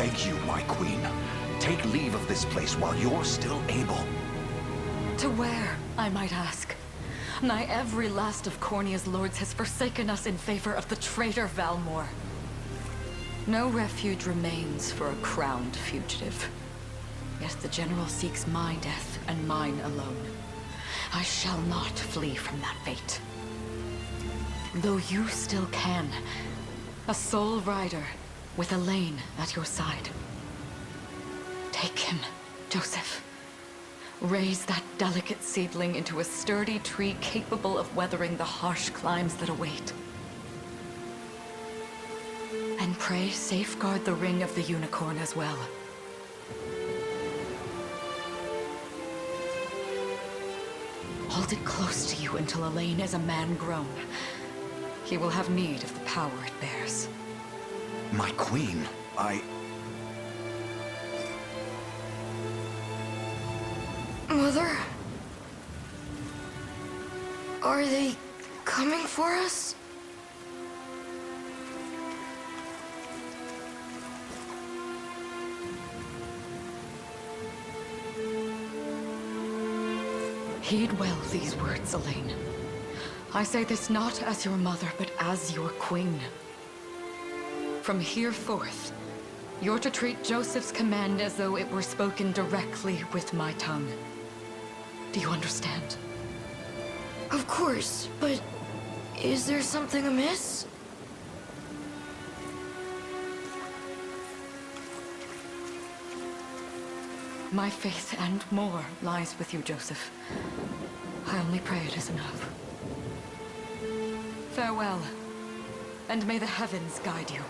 beg you, my queen, take leave of this place while you're still able. To where, I might ask? Nigh every last of Cornia's lords has forsaken us in favor of the traitor Valmor. No refuge remains for a crowned fugitive. Yet the general seeks my death and mine alone. I shall not flee from that fate. Though you still can. A sole rider, with Alain at your side. Take him, Joseph. Raise that delicate seedling into a sturdy tree capable of weathering the harsh climes that await. And pray safeguard the ring of the unicorn as well. Hold it close to you until Alain is a man grown. He will have need of the power it bears. My queen, Mother? Are they coming for us? Heed well these words, Alain. I say this not as your mother, but as your queen. From here forth, you're to treat Joseph's command as though it were spoken directly with my tongue. Do you understand? Of course, but is there something amiss? My faith and more lies with you, Joseph. I only pray it is enough. Farewell, and may the heavens guide you.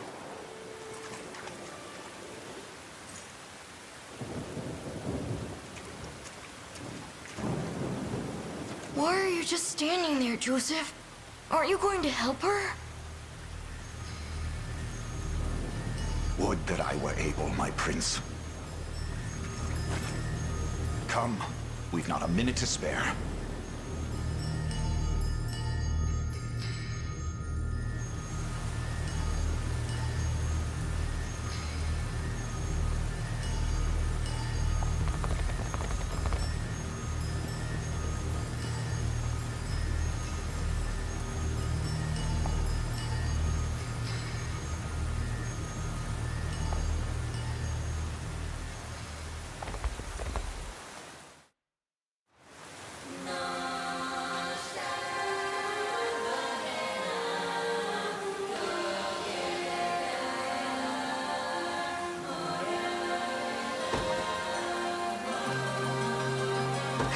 Why are you just standing there, Joseph? Aren't you going to help her? would that I were able, my prince. Come, we've not a minute to spare.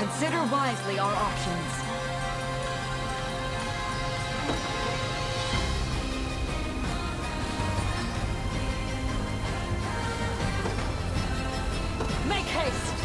Consider wisely our options. Make haste!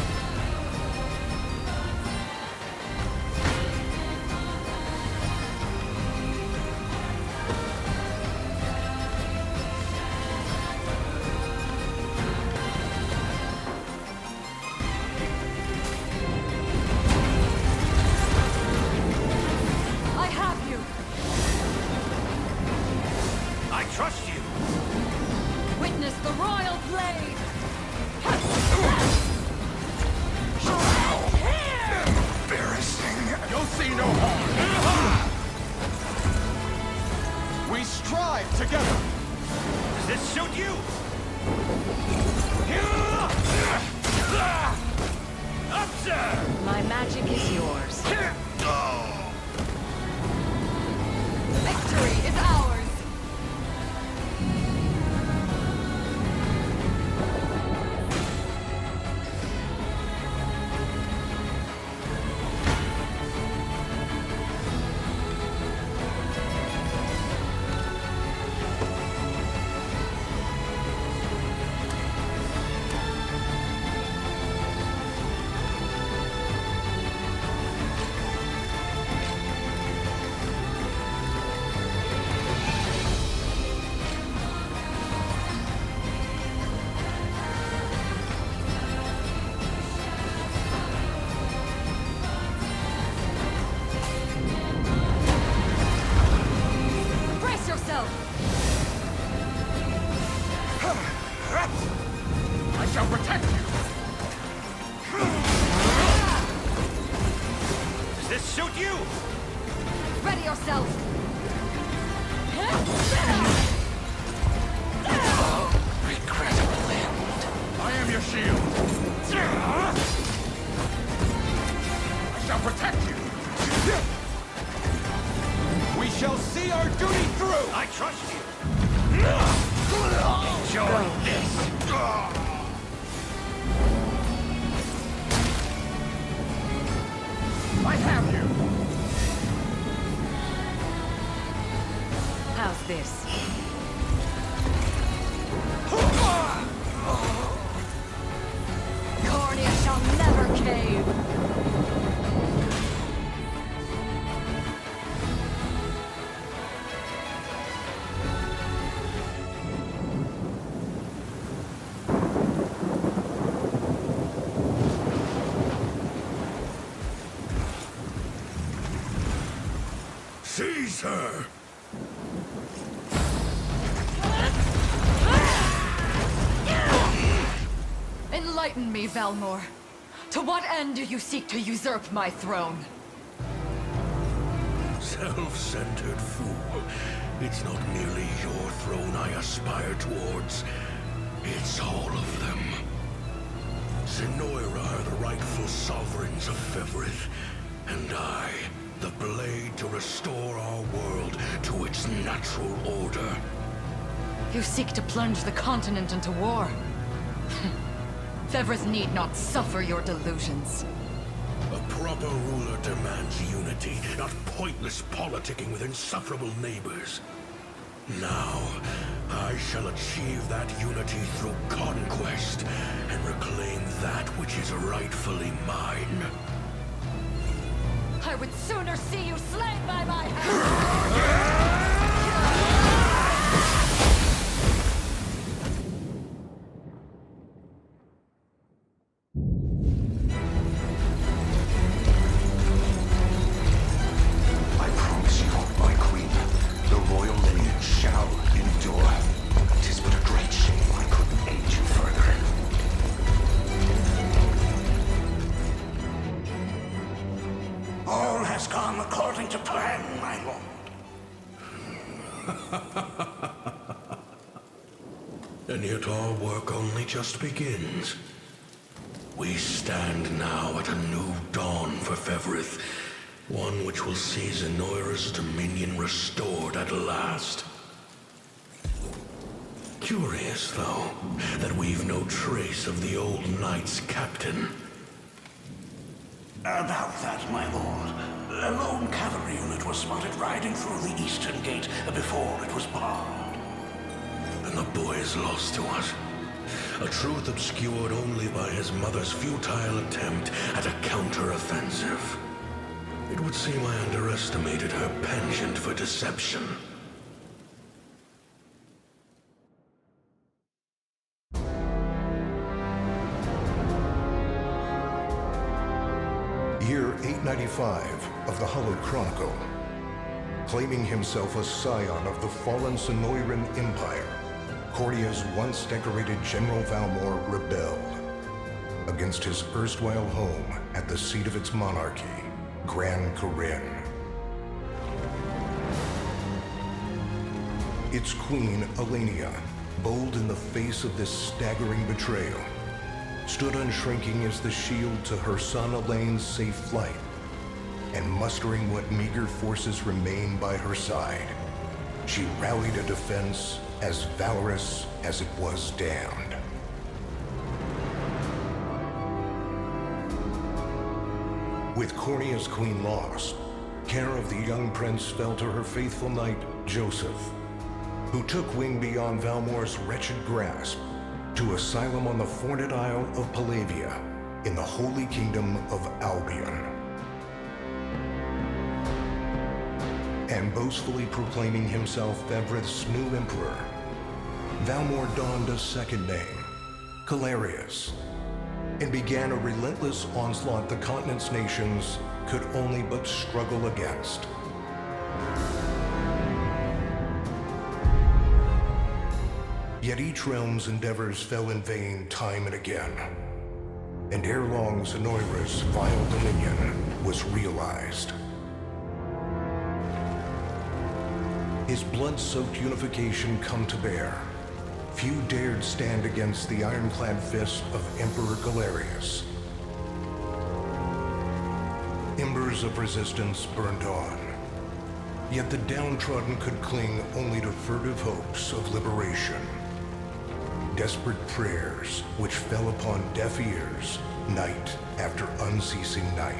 My magic is yours. Victory is ours! I trust you. Enjoy this. I have you. How's this? Cornea shall never cave! Seize her! Enlighten me, Valmor. To what end do you seek to usurp my throne? Self-centered fool. It's not merely your throne I aspire towards. It's all of them. Zenoiran are the rightful sovereigns of Fevrith, and I, the blade to restore our world to its natural order. You seek to plunge the continent into war. Fevrith need not suffer your delusions. A proper ruler demands unity, not pointless politicking with insufferable neighbors. Now, I shall achieve that unity through conquest, and reclaim that which is rightfully mine. I would sooner see you slain by my hand! I promise you, my queen, the royal lineage shall endure. 'Tis but a great shame I couldn't aid you further. All has gone according to plan, my lord. And yet our work only just begins. We stand now at a new dawn for Fevrith, one which will see Zenoiran's dominion restored at last. Curious, though, that we've no trace of the old knight's captain. About that, my lord. A lone cavalry unit was spotted riding through the eastern gate before it was barred. And the boy is lost to us. A truth obscured only by his mother's futile attempt at a counter-offensive. It would seem I underestimated her penchant for deception. Year 895 of the Hallowed Chronicle. Claiming himself a scion of the fallen Zenoiran Empire, Cordia's once decorated General Valmor rebelled against his erstwhile home at the seat of its monarchy, Gran Corinne. Its queen, Alain, bold in the face of this staggering betrayal, stood unshrinking as the shield to her son Alain's safe flight, and mustering what meager forces remained by her side, she rallied a defense as valorous as it was damned. With Cornea's queen lost, care of the young prince fell to her faithful knight, Joseph, who took wing beyond Valmor's wretched grasp to asylum on the Forned Isle of Palavia in the Holy Kingdom of Albion. And boastfully proclaiming himself Fevrith's new emperor, Valmor donned a second name, Calarius, and began a relentless onslaught the continent's nations could only but struggle against. Yet each realm's endeavors fell in vain time and again, and ere long Zenoiran's vile dominion was realized. His blood-soaked unification come to bear, few dared stand against the ironclad fist of Emperor Galerius. Embers of resistance burned on, Yet the downtrodden could cling only to furtive hopes of liberation. Desperate prayers which fell upon deaf ears night after unceasing night.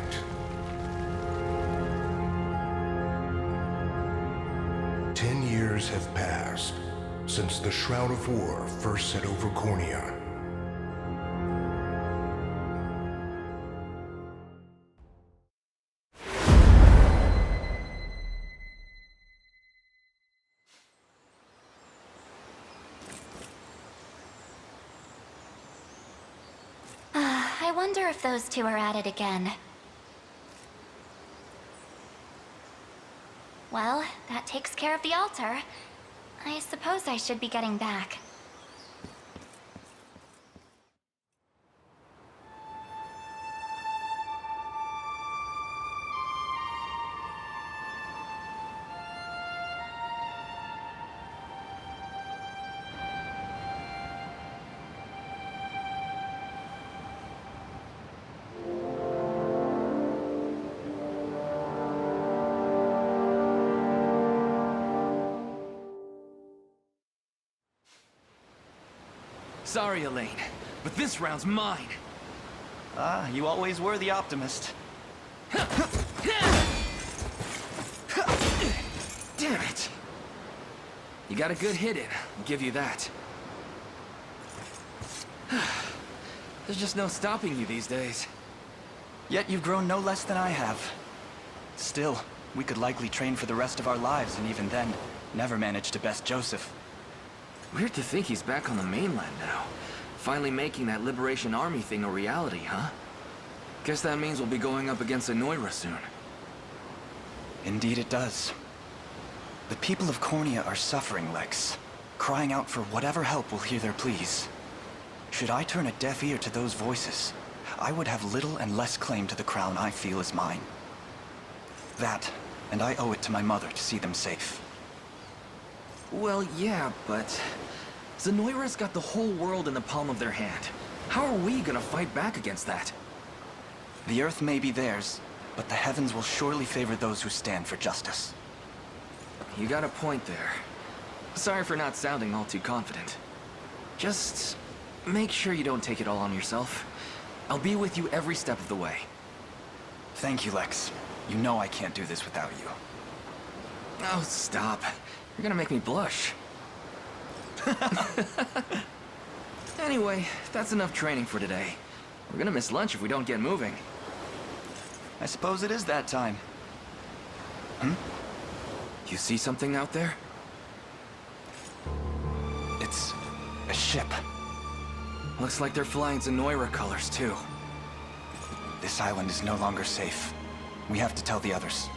Ten years have passed since the Shroud of War first set over Cornea. I wonder if those two are at it again. Well, that takes care of the altar. I suppose I should be getting back. Sorry, Alain, but this round's mine. Ah, you always were the optimist. Damn it! You got a good hit in, I'll give you that. There's just no stopping you these days. Yet you've grown no less than I have. Still, we could likely train for the rest of our lives, and even then, never manage to best Joseph. Weird to think he's back on the mainland now. Finally making that Liberation Army thing a reality, huh? Guess that means we'll be going up against Zenoiran soon. Indeed it does. The people of Cornea are suffering, Lex. Crying out for whatever help will hear their pleas. Should I turn a deaf ear to those voices, I would have little and less claim to the crown I feel is mine. That, and I owe it to my mother to see them safe. Well, yeah, but Zenoiran's got the whole world in the palm of their hand. How are we gonna fight back against that? The earth may be theirs, but the heavens will surely favor those who stand for justice. You got a point there. Sorry for not sounding all too confident. Just make sure you don't take it all on yourself. I'll be with you every step of the way. Thank you, Lex. You know I can't do this without you. Oh, stop. You're gonna make me blush. Anyway, that's enough training for today. We're gonna miss lunch if we don't get moving. I suppose it is that time. You see something out there? It's a ship. Looks like they're flying Zenoiran colors, too. This island is no longer safe. We have to tell the others.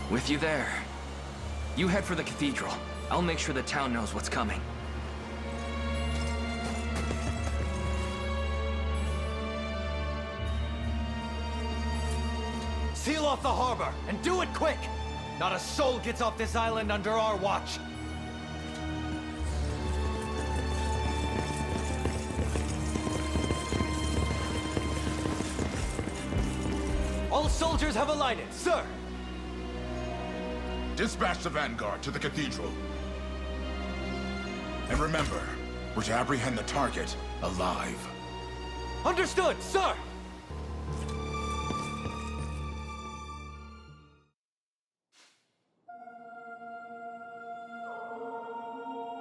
With you there. You head for the cathedral. I'll make sure the town knows what's coming. Seal off the harbor, and do it quick! Not a soul gets off this island under our watch. All soldiers have alighted, sir! Dispatch the vanguard to the cathedral. And remember, we're to apprehend the target alive. Understood, sir!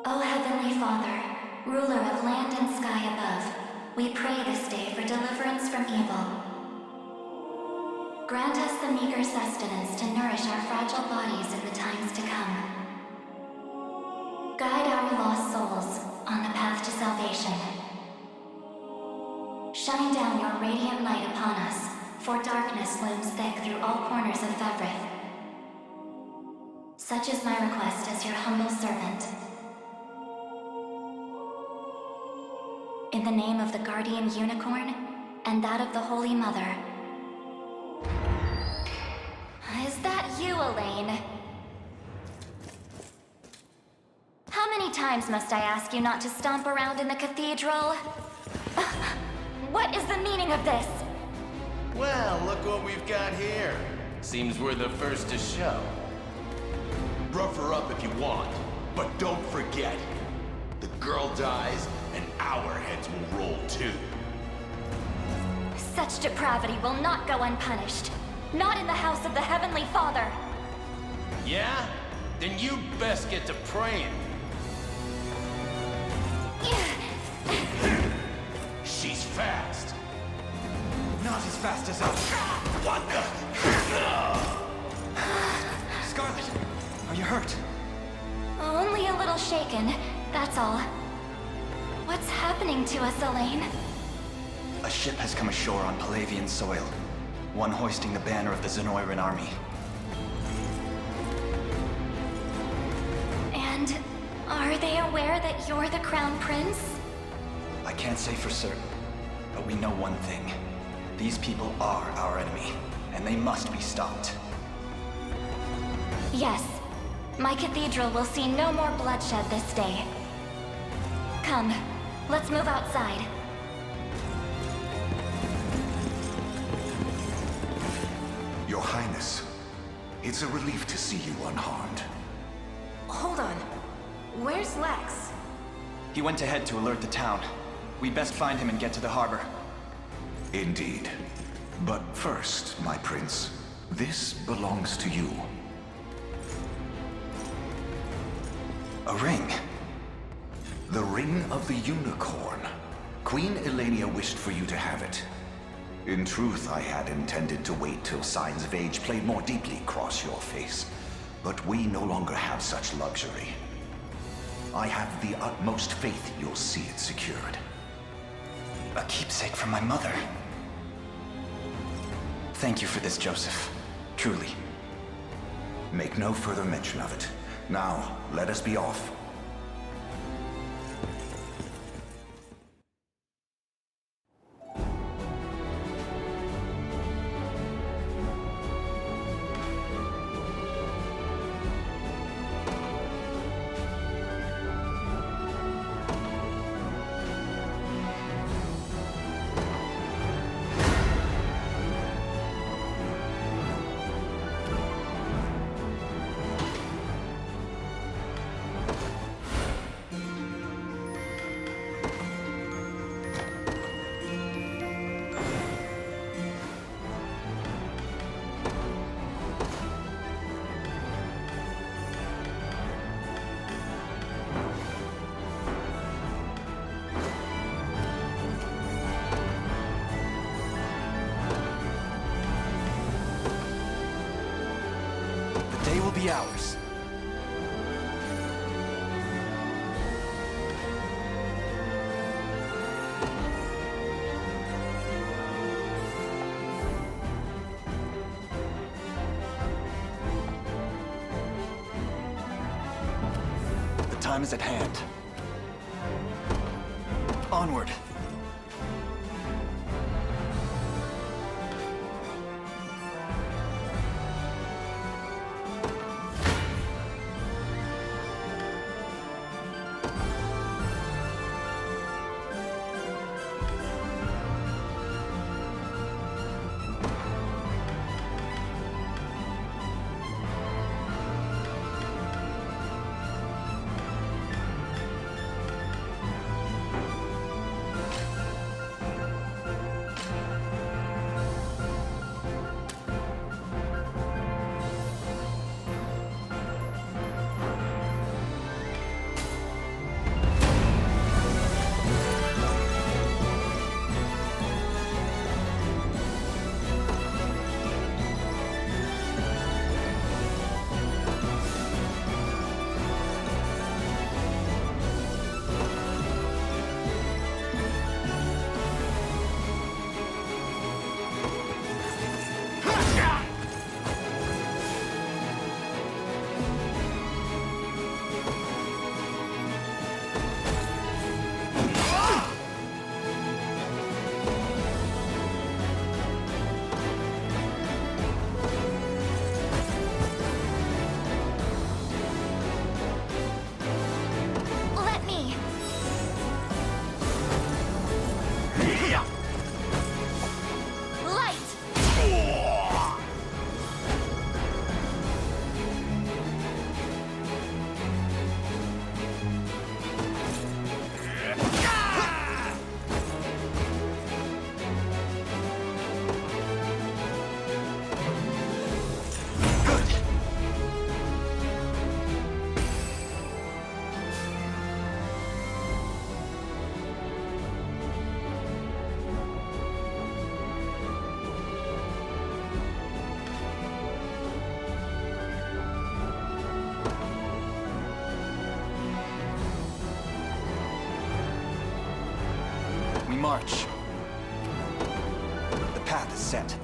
O Heavenly Father, ruler of land and sky above, we pray this day for deliverance from evil. Grant us the meager sustenance to nourish our fragile bodies in the times to come. Guide our lost souls on the path to salvation. Shine down your radiant light upon us, for darkness looms thick through all corners of Fevrith. Such is my request as your humble servant. In the name of the Guardian Unicorn, and that of the Holy Mother. Is that you, Alain? How many times must I ask you not to stomp around in the cathedral? What is the meaning of this? Well, look what we've got here. Seems we're the first to show. rough her up if you want, but don't forget, the girl dies and our heads will roll too. Such depravity will not go unpunished. Not in the house of the Heavenly Father. Yeah? Then you best get to praying. She's fast. Not as fast as us. What the? Scarlet, are you hurt? Only a little shaken, that's all. What's happening to us, Alain? A ship has come ashore on Palavian soil. One hoisting the banner of the Zenoiran army. And are they aware that you're the Crown Prince? I can't say for certain, but we know one thing. These people are our enemy, and they must be stopped. Yes. My cathedral will see no more bloodshed this day. Come, let's move outside. Your Highness, it's a relief to see you unharmed. Hold on. Where's Lex? He went ahead to alert the town. We'd best find him and get to the harbor. Indeed. But first, my prince, this belongs to you. A ring. The Ring of the Unicorn. Queen Elenia wished for you to have it. In truth, I had intended to wait till signs of age played more deeply across your face. But we no longer have such luxury. I have the utmost faith you'll see it secured. A keepsake from my mother. Thank you for this, Joseph. Truly. Make no further mention of it. Now, let us be off. The day will be ours. The time is at hand. Onward. march. The path is set.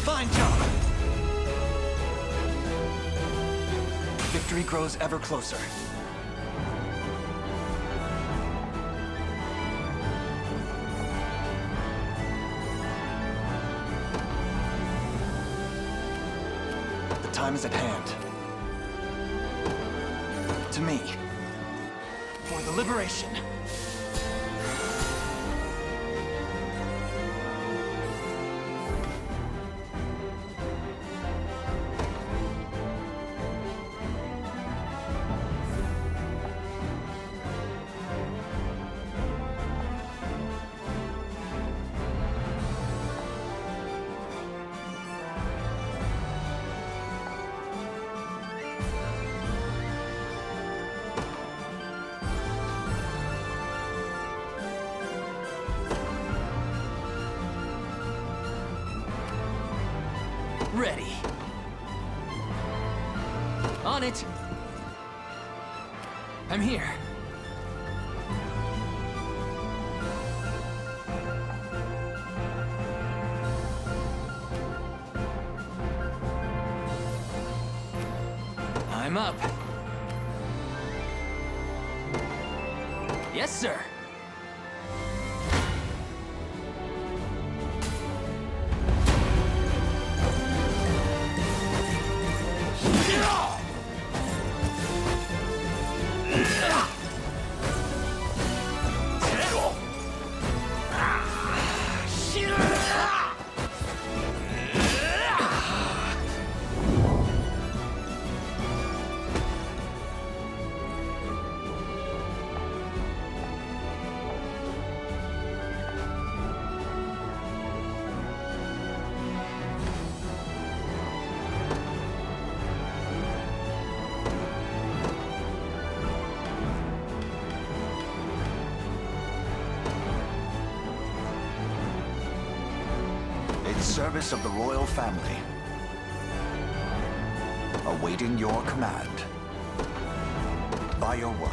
Fine job! Victory grows ever closer. The time is at hand. To me. For the liberation. Ready. On it. I'm here. I'm up. Yes, sir. In service of the royal family. Awaiting your command. By your word.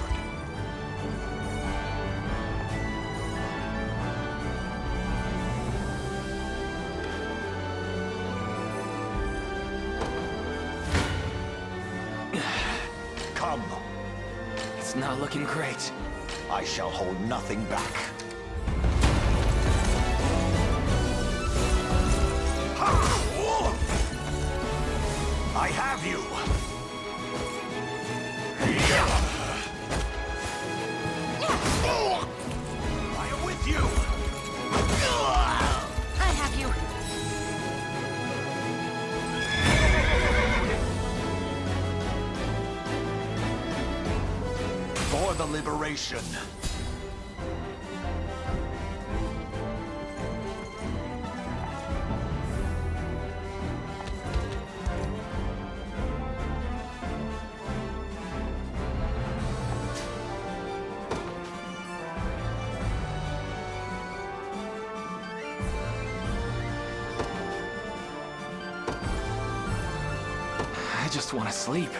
Come. It's not looking great. I shall hold nothing back. I have you! I am with you! I have you. For the liberation. I just want to sleep.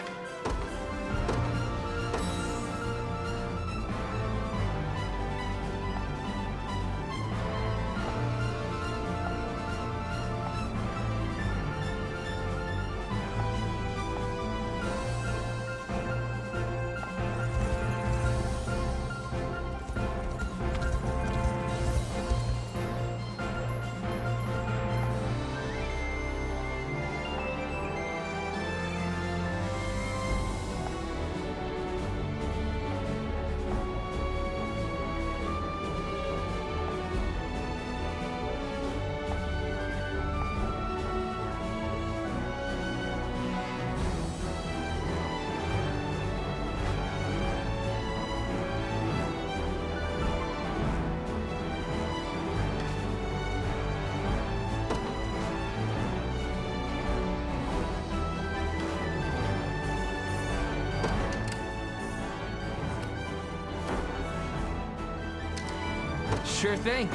Sure thing.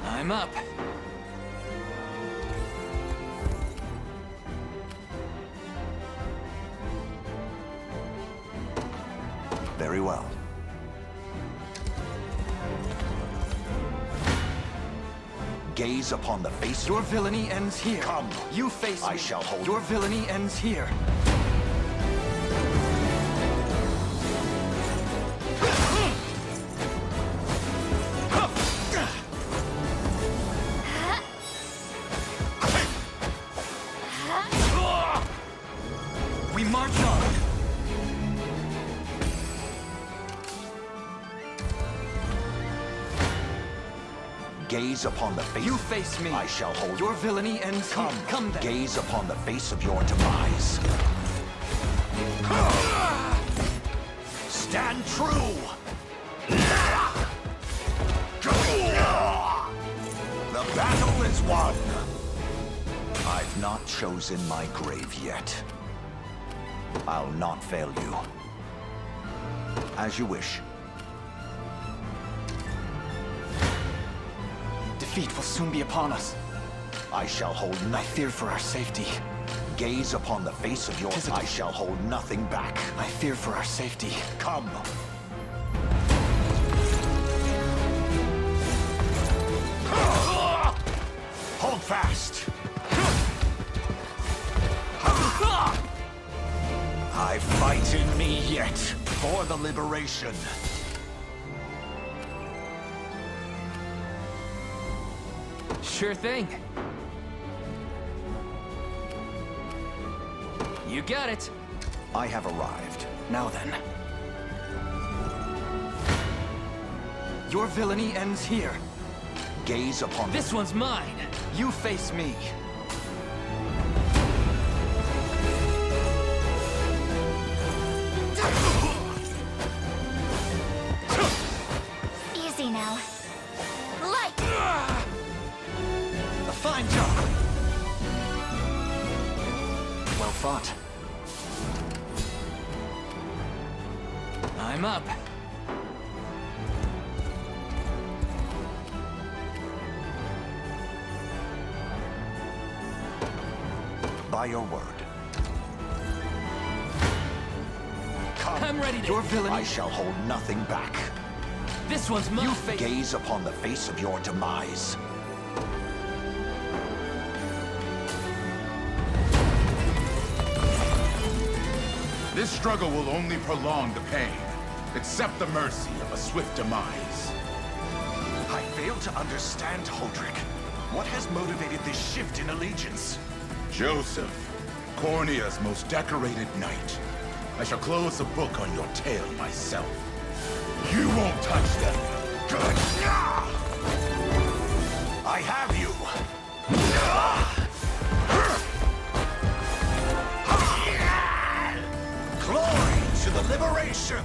I'm up. Very well. Gaze upon the face. Your villainy ends here. Come. You face me. I shall hold. Your villainy ends here. We march on. Gaze upon the face. You face me. I shall hold. Your villainy ends Come. here. Come then. Gaze upon the face of your demise. Stand true. The battle is won. I've not chosen my grave yet. I'll not fail you. As you wish. Defeat will soon be upon us. I shall hold I nothing. fear for our safety. Gaze upon the face of your... I shall hold nothing back. I fear for our safety. Come. Hold fast. I fight in me yet for the liberation. Sure thing. You got it. I have arrived. Now then, Your villainy ends here. Gaze upon This one's mine. You face me. Easy now. Light! A fine job. well fought. I'm up. by your word. Come. I'm ready to... Your villainy... I shall hold nothing back. This one's mine. You face... Gaze upon the face of your demise. This struggle will only prolong the pain. Accept the mercy of a swift demise. I fail to understand, Holdrick. What has motivated this shift in allegiance? Joseph, Cornea's most decorated knight. I shall close the book on your tale myself. You won't touch them. Good. I have you. Glory to the liberation!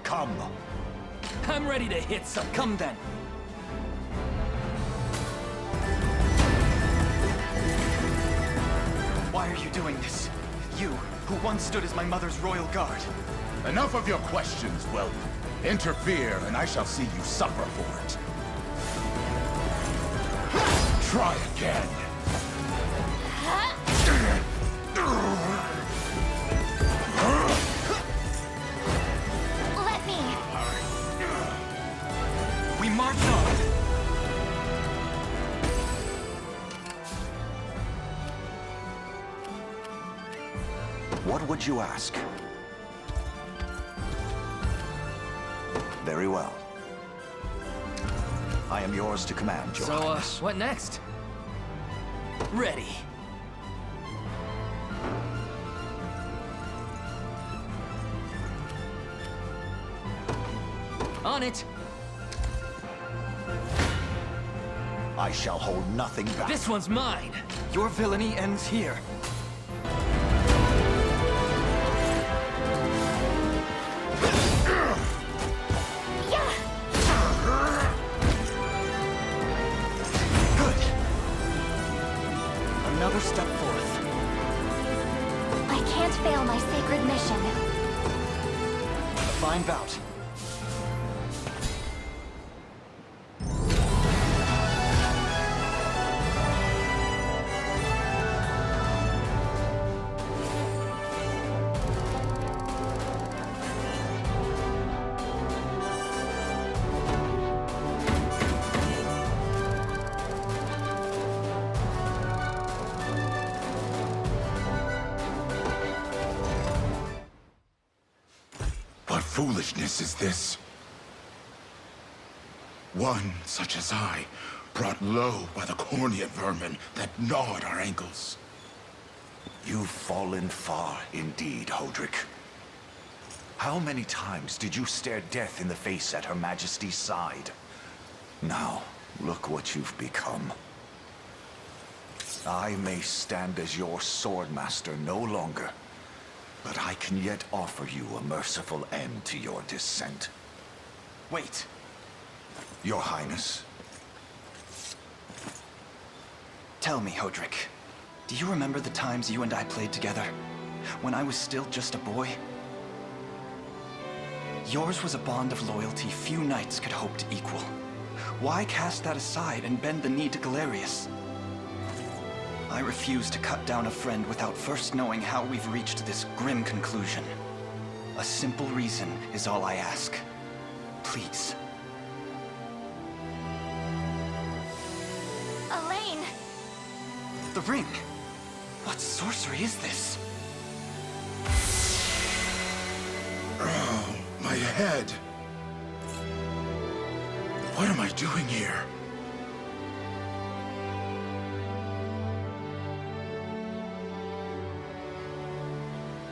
Come. I'm ready to hit some. Come then. Why are you doing this? You, who once stood as my mother's royal guard. Enough of your questions, Whelp. Interfere, and I shall see you suffer for it. Try again. Let me. We march on. What would you ask? Very well. I am yours to command, Your So, Highness. what next? Ready. On it. I shall hold nothing back. This one's mine! Your villainy ends here. Good. Another step forth. I can't fail my sacred mission. A fine bout. What foolishness is this? One such as I, brought low by the cornea vermin that gnawed our ankles. You've fallen far indeed, Hodrick. How many times did you stare death in the face at Her Majesty's side? Now, look what you've become. I may stand as your swordmaster no longer, but I can yet offer you a merciful end to your descent. Wait. Your Highness. Tell me, Hodrick. Do you remember the times you and I played together? When I was still just a boy? Yours was a bond of loyalty few knights could hope to equal. Why cast that aside and bend the knee to Galerius? I refuse to cut down a friend without first knowing how we've reached this grim conclusion. A simple reason is all I ask. Please. Alain! The ring! What sorcery is this? Oh, my head. What am I doing here?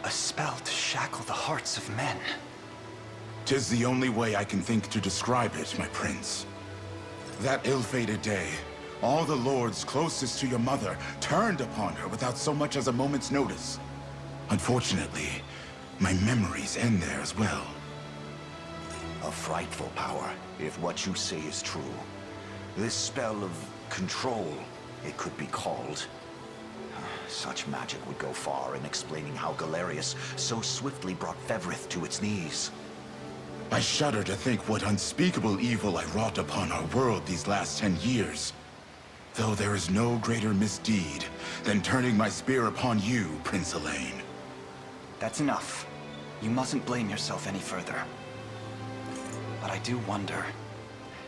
A spell to shackle the hearts of men. 'Tis the only way I can think to describe it, my prince. That ill-fated day, all the lords closest to your mother turned upon her without so much as a moment's notice. Unfortunately, my memories end there as well. A frightful power, if what you say is true. This spell of control, it could be called. Such magic would go far in explaining how Galerius so swiftly brought Fevrith to its knees. I shudder to think what unspeakable evil I wrought upon our world these last 10 years. Though there is no greater misdeed than turning my spear upon you, Prince Alain. That's enough. You mustn't blame yourself any further. But I do wonder,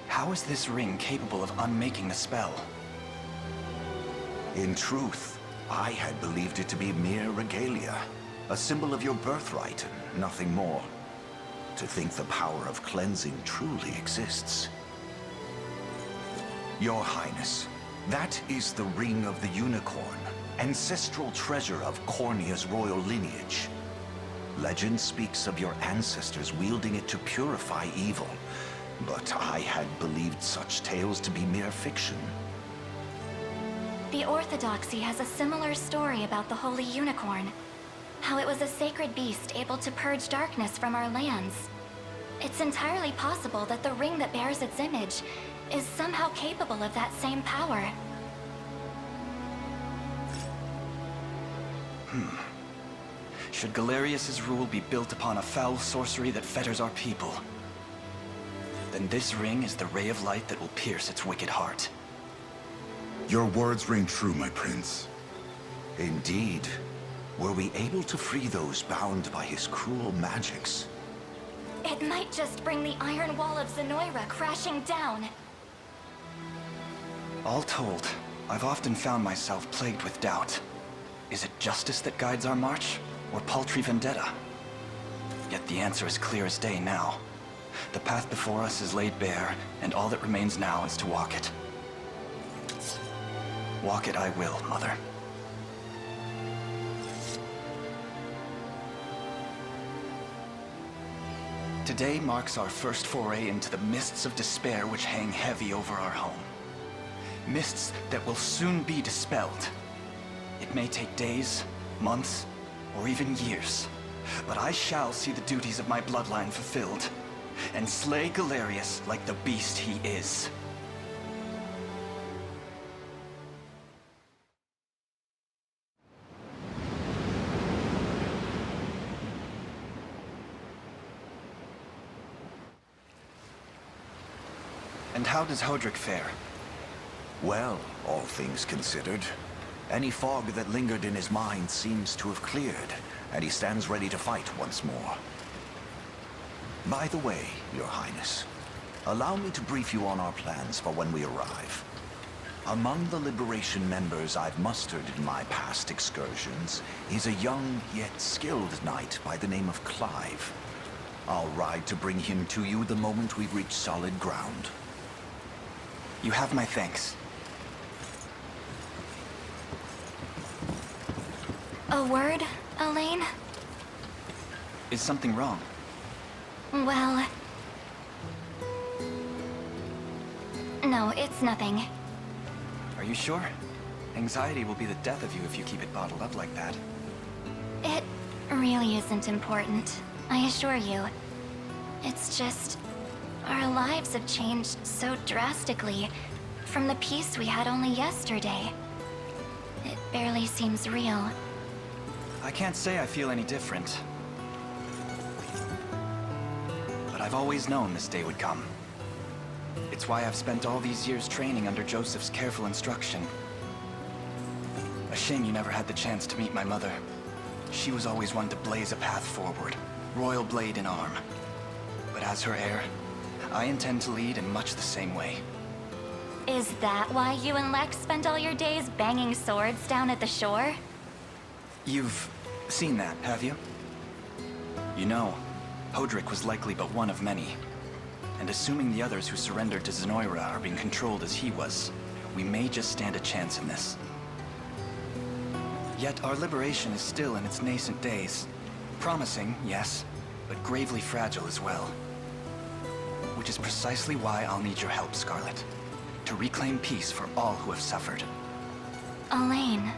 how is this ring capable of unmaking the spell? In truth, I had believed it to be mere regalia, a symbol of your birthright and nothing more. To think the power of cleansing truly exists. Your Highness, that is the Ring of the Unicorn, ancestral treasure of Cornea's royal lineage. Legend speaks of your ancestors wielding it to purify evil, but I had believed such tales to be mere fiction. The Orthodoxy has a similar story about the Holy Unicorn. How it was a sacred beast able to purge darkness from our lands. It's entirely possible that the ring that bears its image is somehow capable of that same power. Should Galerius's rule be built upon a foul sorcery that fetters our people, then this ring is the ray of light that will pierce its wicked heart. Your words ring true, my prince. Indeed. Were we able to free those bound by his cruel magics? It might just bring the iron wall of Zenoiran crashing down. All told, I've often found myself plagued with doubt. Is it justice that guides our march, or paltry vendetta? Yet the answer is clear as day now. The path before us is laid bare, and all that remains now is to walk it. Walk it I will, Mother. Today marks our first foray into the mists of despair which hang heavy over our home. Mists that will soon be dispelled. It may take days, months, or even years. But I shall see the duties of my bloodline fulfilled, and slay Galerius like the beast he is. And how does Hodrick fare? Well, all things considered, any fog that lingered in his mind seems to have cleared, and he stands ready to fight once more. By the way, Your Highness, allow me to brief you on our plans for when we arrive. Among the Liberation members I've mustered in my past excursions is a young yet skilled knight by the name of Clive. I'll ride to bring him to you the moment we reach solid ground. You have my thanks. A word, Alain? Is something wrong? Well... No, it's nothing. Are you sure? Anxiety will be the death of you if you keep it bottled up like that. It really isn't important, I assure you. It's just... our lives have changed so drastically from the peace we had only yesterday. It barely seems real. I can't say I feel any different. But I've always known this day would come. It's why I've spent all these years training under Joseph's careful instruction. A shame you never had the chance to meet my mother. She was always one to blaze a path forward, royal blade in arm. But as her heir, I intend to lead in much the same way. Is that why you and Lex spent all your days banging swords down at the shore? You've seen that, have you? You know, Hodrick was likely but one of many. And assuming the others who surrendered to Zenoiran are being controlled as he was, we may just stand a chance in this. Yet our liberation is still in its nascent days. Promising, yes, but gravely fragile as well. Which is precisely why I'll need your help, Scarlet. To reclaim peace for all who have suffered. Alain,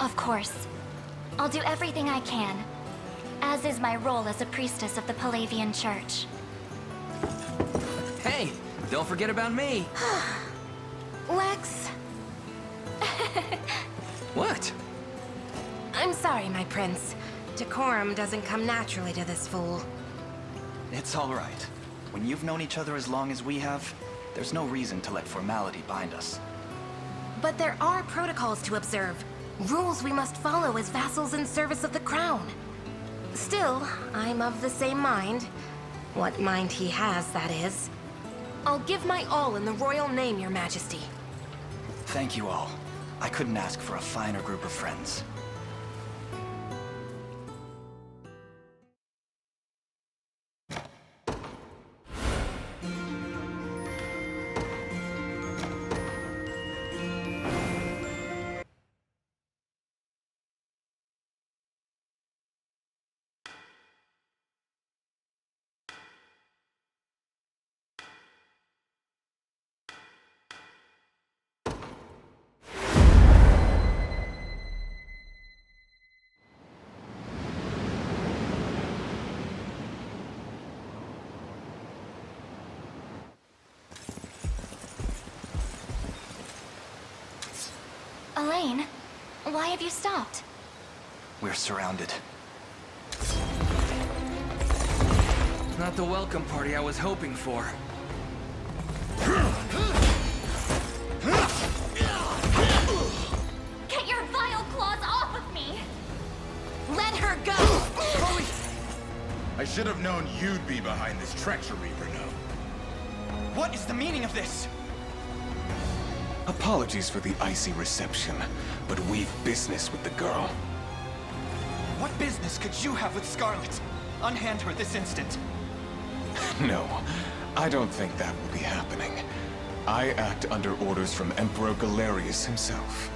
Of course. I'll do everything I can. As is my role as a priestess of the Palavian Church. Hey, don't forget about me. Lex. What? I'm sorry, my prince. Decorum doesn't come naturally to this fool. It's all right. When you've known each other as long as we have, there's no reason to let formality bind us. But there are protocols to observe. Rules we must follow as vassals in service of the crown. Still, I'm of the same mind. What mind he has, that is. I'll give my all in the royal name, Your Majesty. Thank you all. I couldn't ask for a finer group of friends. Alain, why have you stopped? We're surrounded. Not the welcome party I was hoping for. Get your vile claws off of me! Let her go! I should have known you'd be behind this treachery, Bruno. What is the meaning of this? Apologies for the icy reception, but we've business with the girl. What business could you have with Scarlet? Unhand her this instant. No, I don't think that will be happening. I act under orders from Emperor Galerius himself.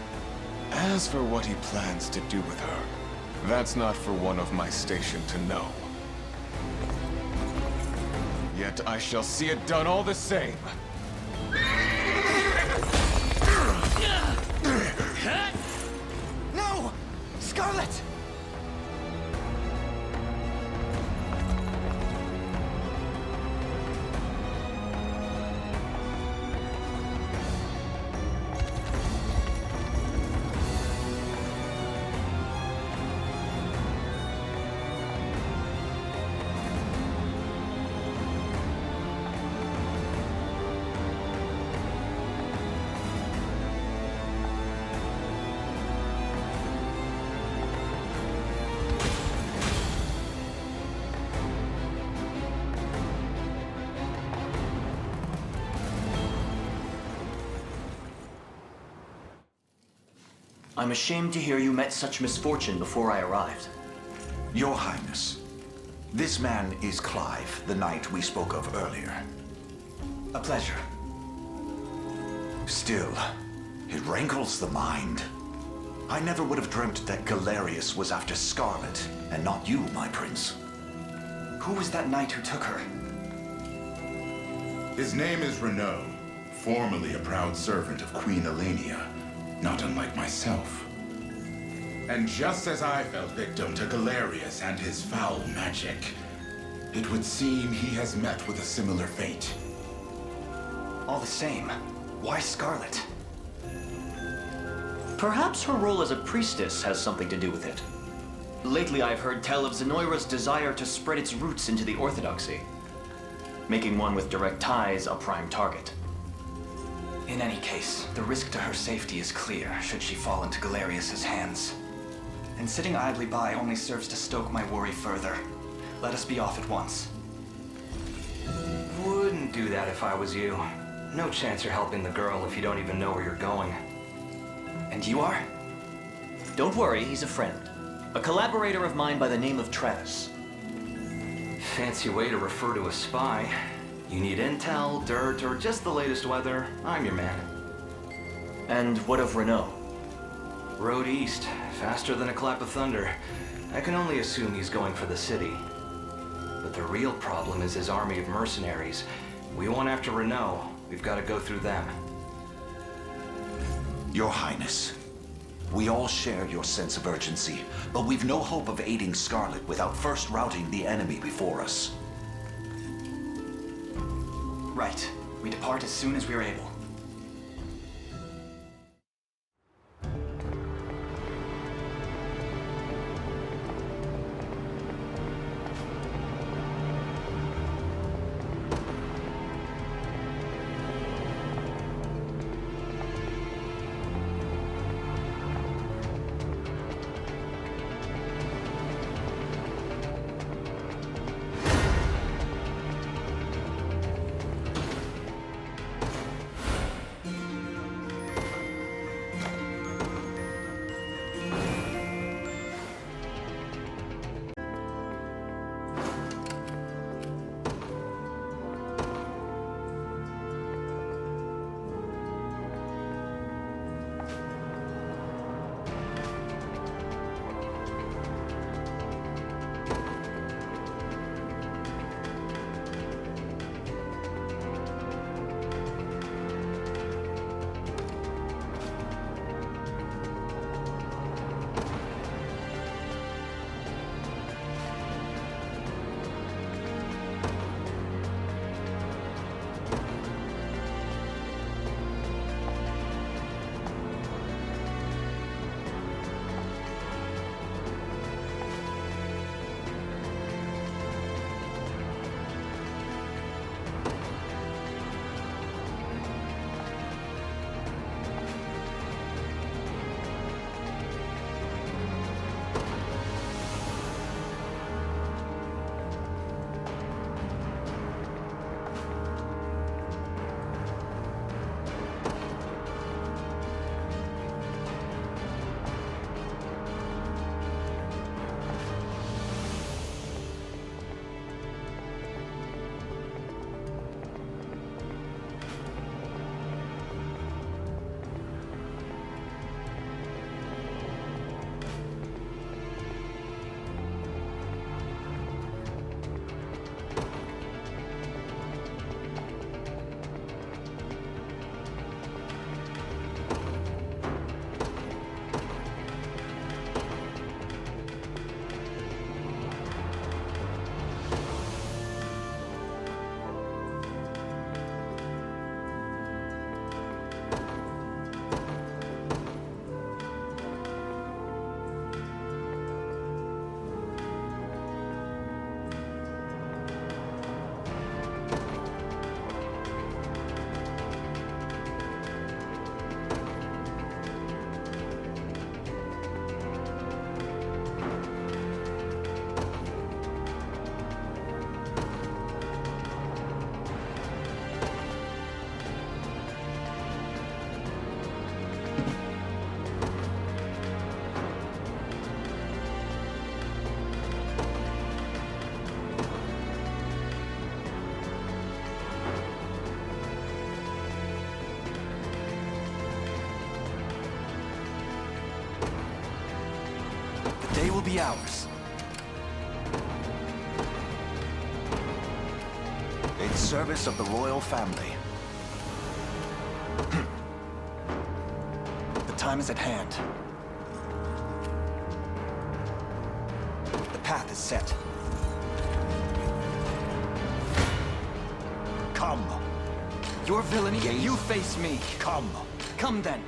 As for what he plans to do with her, that's not for one of my station to know. Yet I shall see it done all the same. Scarlet! I'm ashamed to hear you met such misfortune before I arrived. Your Highness, this man is Clive, the knight we spoke of earlier. A pleasure. Still, it rankles the mind. I never would have dreamt that Galerius was after Scarlet, and not you, my prince. Who was that knight who took her? His name is Renaud, formerly a proud servant of Queen Elenia, not unlike myself. And just as I fell victim to Galerius and his foul magic, it would seem he has met with a similar fate. All the same, why Scarlet? Perhaps her role as a priestess has something to do with it. Lately I've heard tell of Zenoiran's desire to spread its roots into the Orthodoxy, making one with direct ties a prime target. In any case, the risk to her safety is clear should she fall into Galerius's hands. And sitting idly by only serves to stoke my worry further. Let us be off at once. Wouldn't do that if I was you. No chance you're helping the girl if you don't even know where you're going. And you are? Don't worry, he's a friend. A collaborator of mine by the name of Travis. Fancy way to refer to a spy. You need intel, dirt, or just the latest weather, I'm your man. And what of Renaud? Road east, faster than a clap of thunder. I can only assume he's going for the city. But the real problem is his army of mercenaries. We want after Renaud, we've got to go through them. Your Highness, we all share your sense of urgency, but we've no hope of aiding Scarlet without first routing the enemy before us. Right. We depart as soon as we are able. The day will be ours. In service of the royal family. The time is at hand. The path is set. Come. Your villainy, Gaze. you face me. Come. Come then.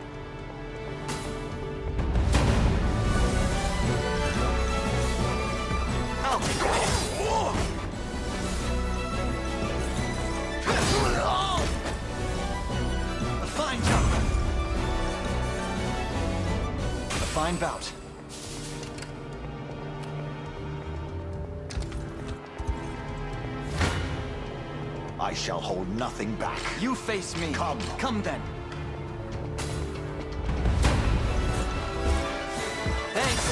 A fine jump. A fine bout. I shall hold nothing back. You face me. Come. Come then. Thanks.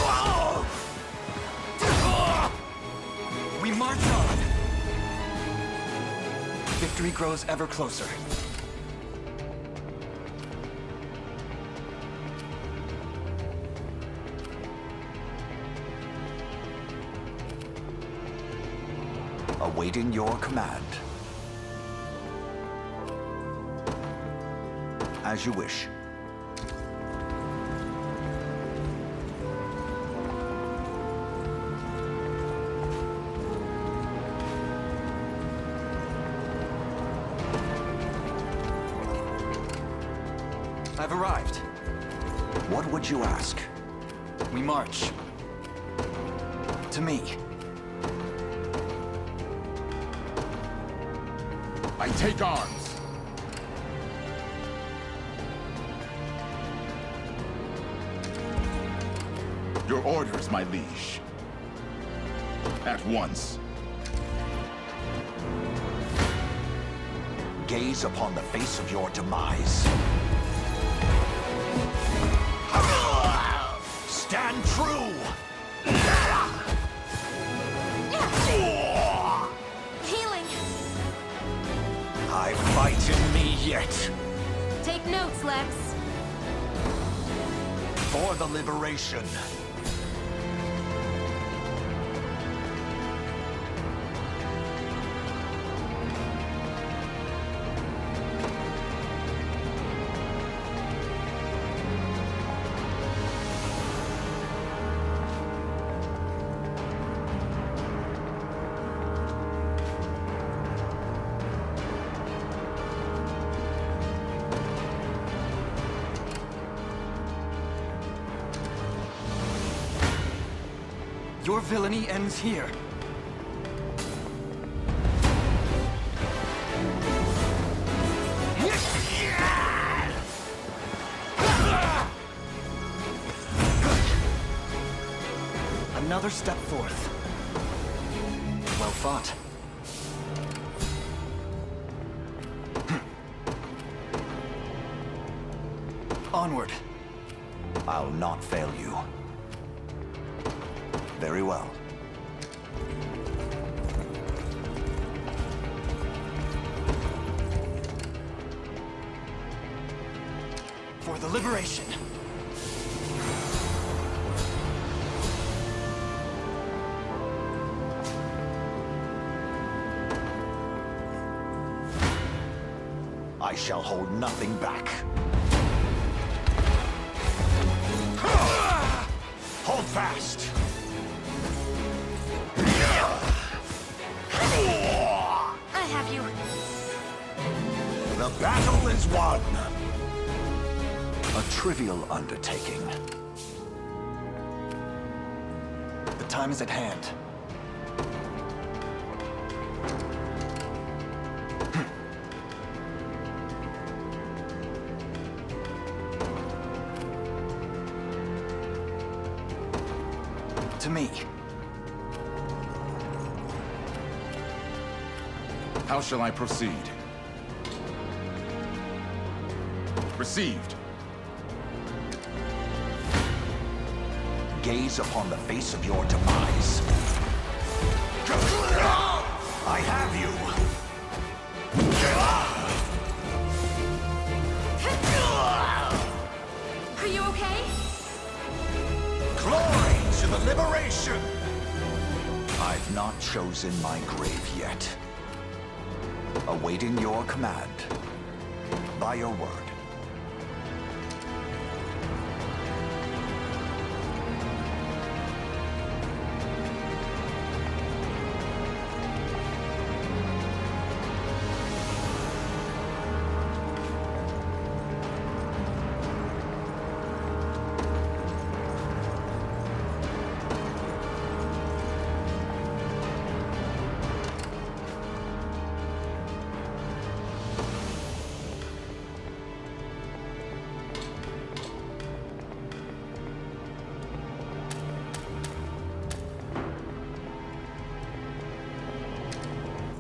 We march on. Victory grows ever closer. Awaiting your command. As you wish. I've arrived. What would you ask? We march. To me. I take arms. Your orders, my liege. At once. Gaze upon the face of your demise. Stand true! Healing! I fight in me yet. Take notes, Lex. For the liberation. Your villainy ends here. Another step forth. Well fought. Onward. I'll not fail you. Very well. For the liberation. I shall hold nothing back. Hold fast! I have you. The battle is won! A trivial undertaking. The time is at hand. To me. How shall I proceed? Received. Gaze upon the face of your demise. I have you! Are you okay? Glory to to the liberation! I've not chosen my grave yet. Awaiting your command. By your word.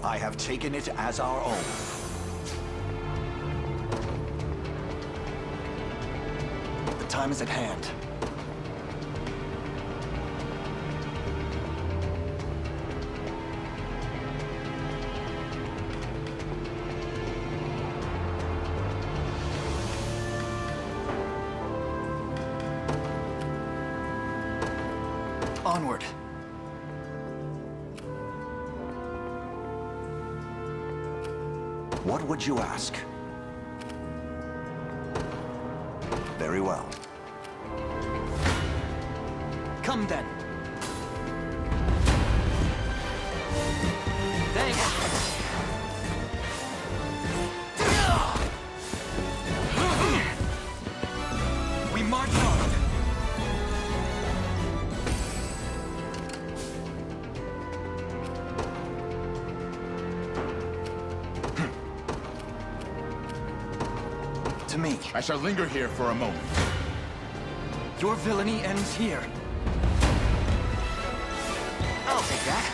I have taken it as our own. The time is at hand. Onward. What would you ask? Very well. Come then. Thanks. We march on. To me. I shall linger here for a moment. Your villainy ends here. I'll take that.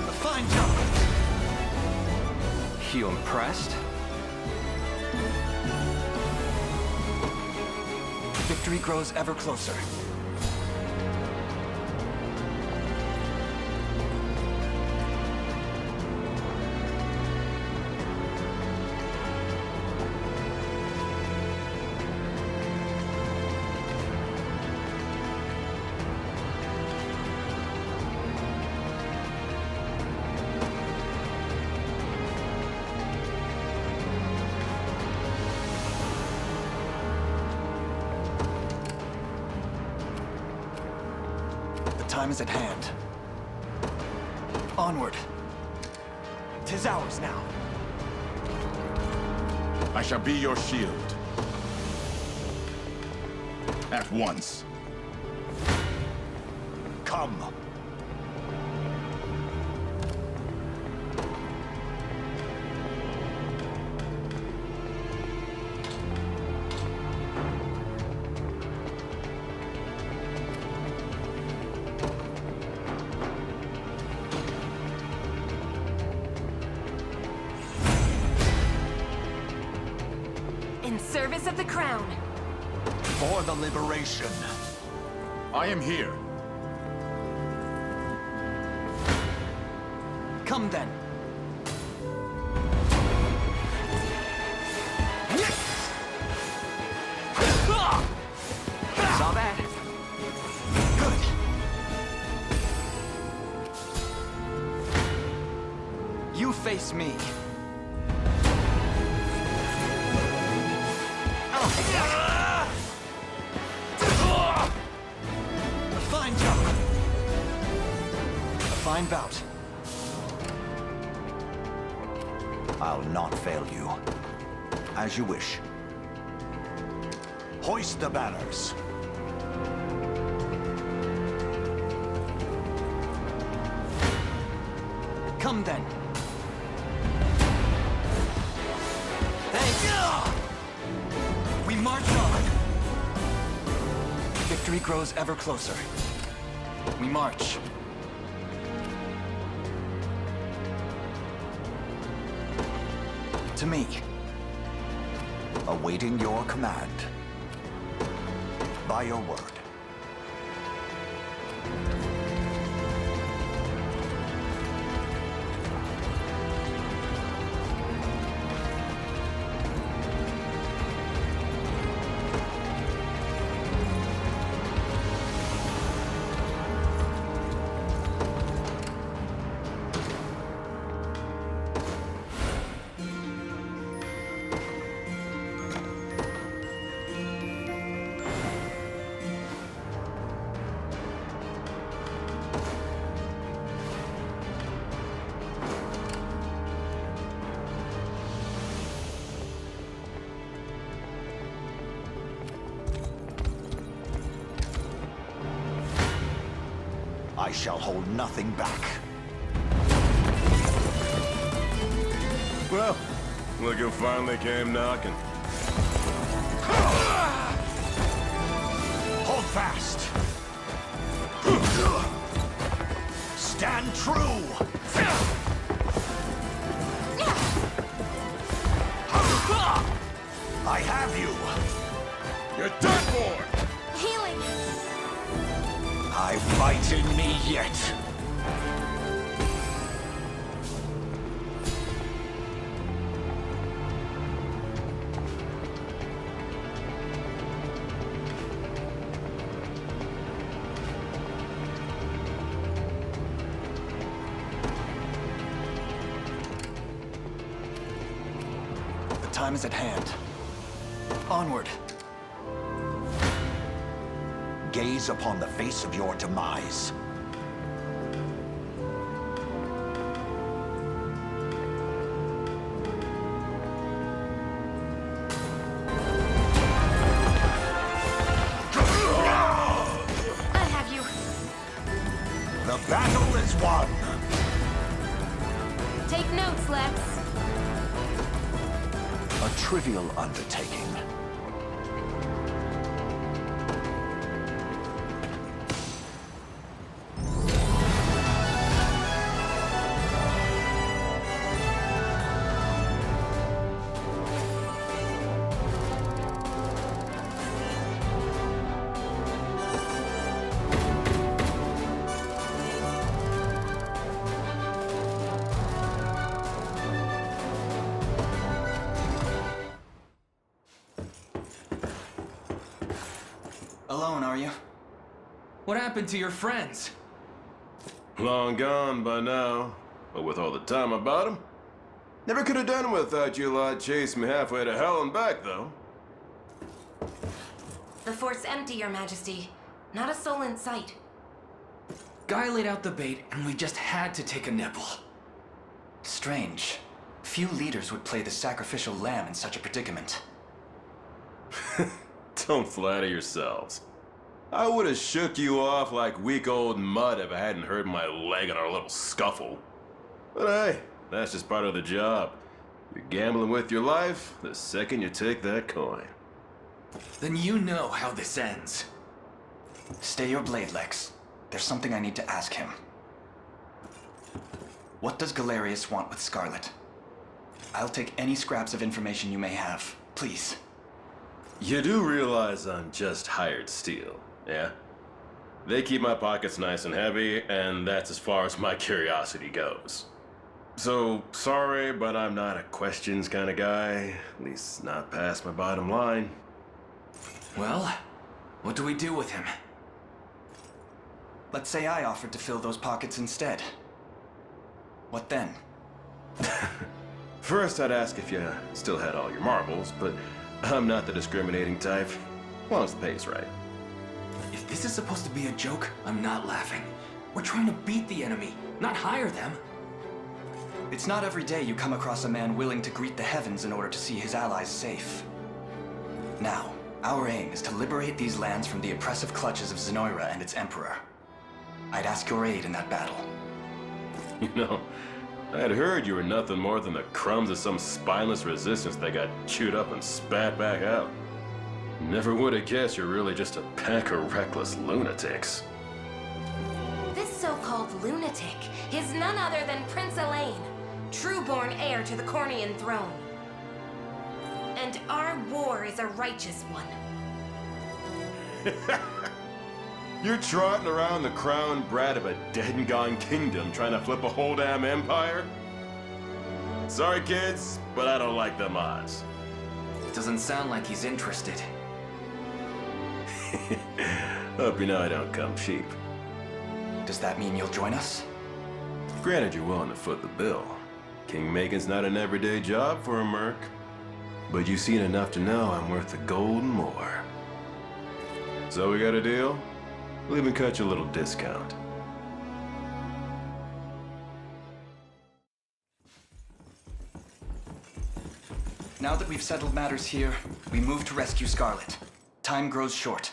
A fine jump. You impressed? Victory grows ever closer. Time is at hand. Onward. 'Tis ours now. I shall be your shield. At once. Come. In service of the crown. For the liberation. I am here. Come then. Saw that. Good. You face me. A fine jump. A fine bout. I'll not fail you. As you wish. Hoist the banners. Come then. Thanks. We march on. Victory grows ever closer. We march. To me. Awaiting your command. By your word. I shall hold nothing back. Well, look who finally came knocking. Hold fast! Stand true! I have you! You're done for! Healing! I fight in me yet! The time is at hand. Onward. Gaze upon the face of your demise. I have you. The battle is won! Take notes, Lex. A trivial undertaking. Alone, are you? What happened to your friends? Long gone by now. But with all the time about him, never could have done without you lot chasing me halfway to hell and back, though. The fort's empty, Your Majesty. Not a soul in sight. Guy laid out the bait, and we just had to take a nibble. Strange. Few leaders would play the sacrificial lamb in such a predicament. Don't flatter yourselves. I would have shook you off like weak old mud if I hadn't hurt my leg in our little scuffle. But hey, that's just part of the job. You're gambling with your life the second you take that coin. Then you know how this ends. Stay your blade, Lex. There's something I need to ask him. What does Galerius want with Scarlet? I'll take any scraps of information you may have, please. You do realize I'm just hired steel, yeah? They keep my pockets nice and heavy, and that's as far as my curiosity goes. So, sorry, but I'm not a questions kind of guy. At least not past my bottom line. Well, what do we do with him? Let's say I offered to fill those pockets instead. What then? First, I'd ask if you still had all your marbles, but I'm not the discriminating type. As long as the pay's right. If this is supposed to be a joke, I'm not laughing. We're trying to beat the enemy, not hire them. It's not every day you come across a man willing to greet the heavens in order to see his allies safe. Now, our aim is to liberate these lands from the oppressive clutches of Zenoiran and its emperor. I'd ask your aid in that battle. You know, I'd heard you were nothing more than the crumbs of some spineless resistance that got chewed up and spat back out. Never would have guessed you're really just a pack of reckless lunatics. This so-called lunatic is none other than Prince Alain, true-born heir to the Cornian throne. And our war is a righteous one. You're trotting around the crowned brat of a dead and gone kingdom trying to flip a whole damn empire? Sorry, kids, but I don't like them odds. It doesn't sound like he's interested. Hope you know I don't come cheap. Does that mean you'll join us? Granted, you're willing to foot the bill. King-making's not an everyday job for a merc. But you've seen enough to know I'm worth the gold and more. So we got a deal? We'll even cut you a little discount. Now that we've settled matters here, we move to rescue Scarlet. Time grows short.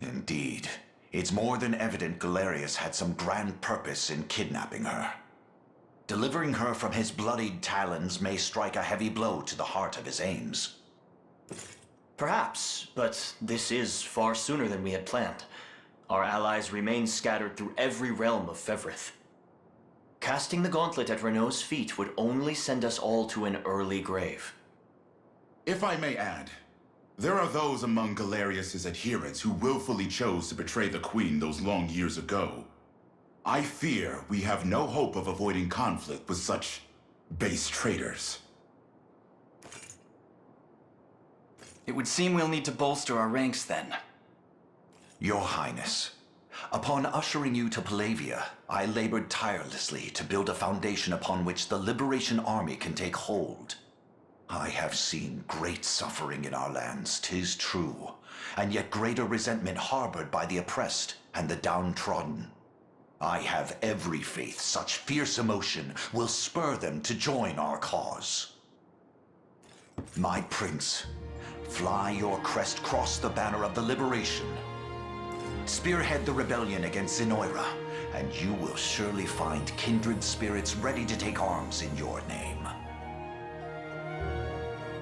Indeed. It's more than evident Galerius had some grand purpose in kidnapping her. Delivering her from his bloodied talons may strike a heavy blow to the heart of his aims. Perhaps, but this is far sooner than we had planned. Our allies remain scattered through every realm of Fevrith. Casting the gauntlet at Renault's feet would only send us all to an early grave. If I may add, there are those among Galerius's adherents who willfully chose to betray the Queen those long years ago. I fear we have no hope of avoiding conflict with such base traitors. It would seem we'll need to bolster our ranks then. Your Highness, upon ushering you to Palavia, I labored tirelessly to build a foundation upon which the Liberation Army can take hold. I have seen great suffering in our lands, 'tis true, and yet greater resentment harbored by the oppressed and the downtrodden. I have every faith such fierce emotion will spur them to join our cause. My prince, fly your crest across the banner of the liberation. Spearhead the rebellion against Zenoira, and you will surely find kindred spirits ready to take arms in your name.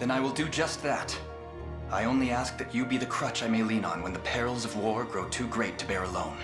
Then I will do just that. I only ask that you be the crutch I may lean on when the perils of war grow too great to bear alone.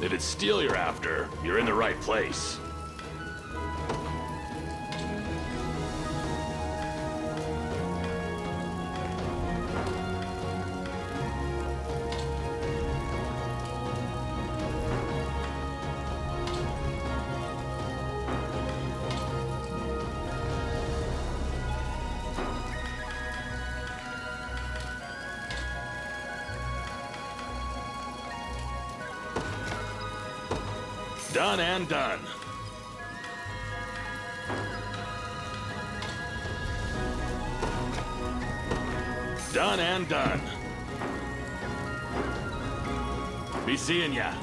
If it's steel you're after, you're in the right place. Done and done. Done and done. Be seeing ya.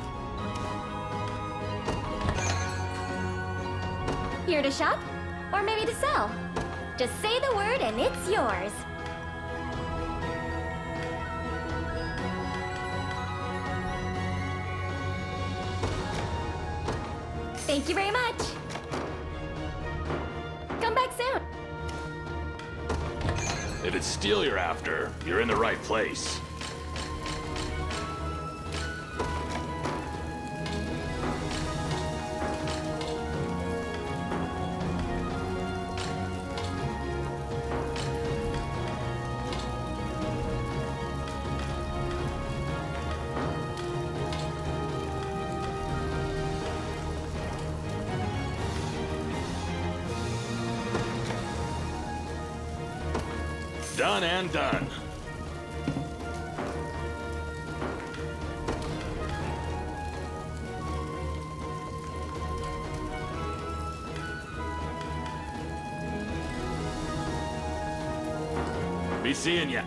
Here to shop? Or maybe to sell? Just say the word and it's yours. Thank you very much. Come back soon. If it's steel you're after, you're in the right place. Done and done. Be seeing ya.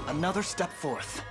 Another step forth.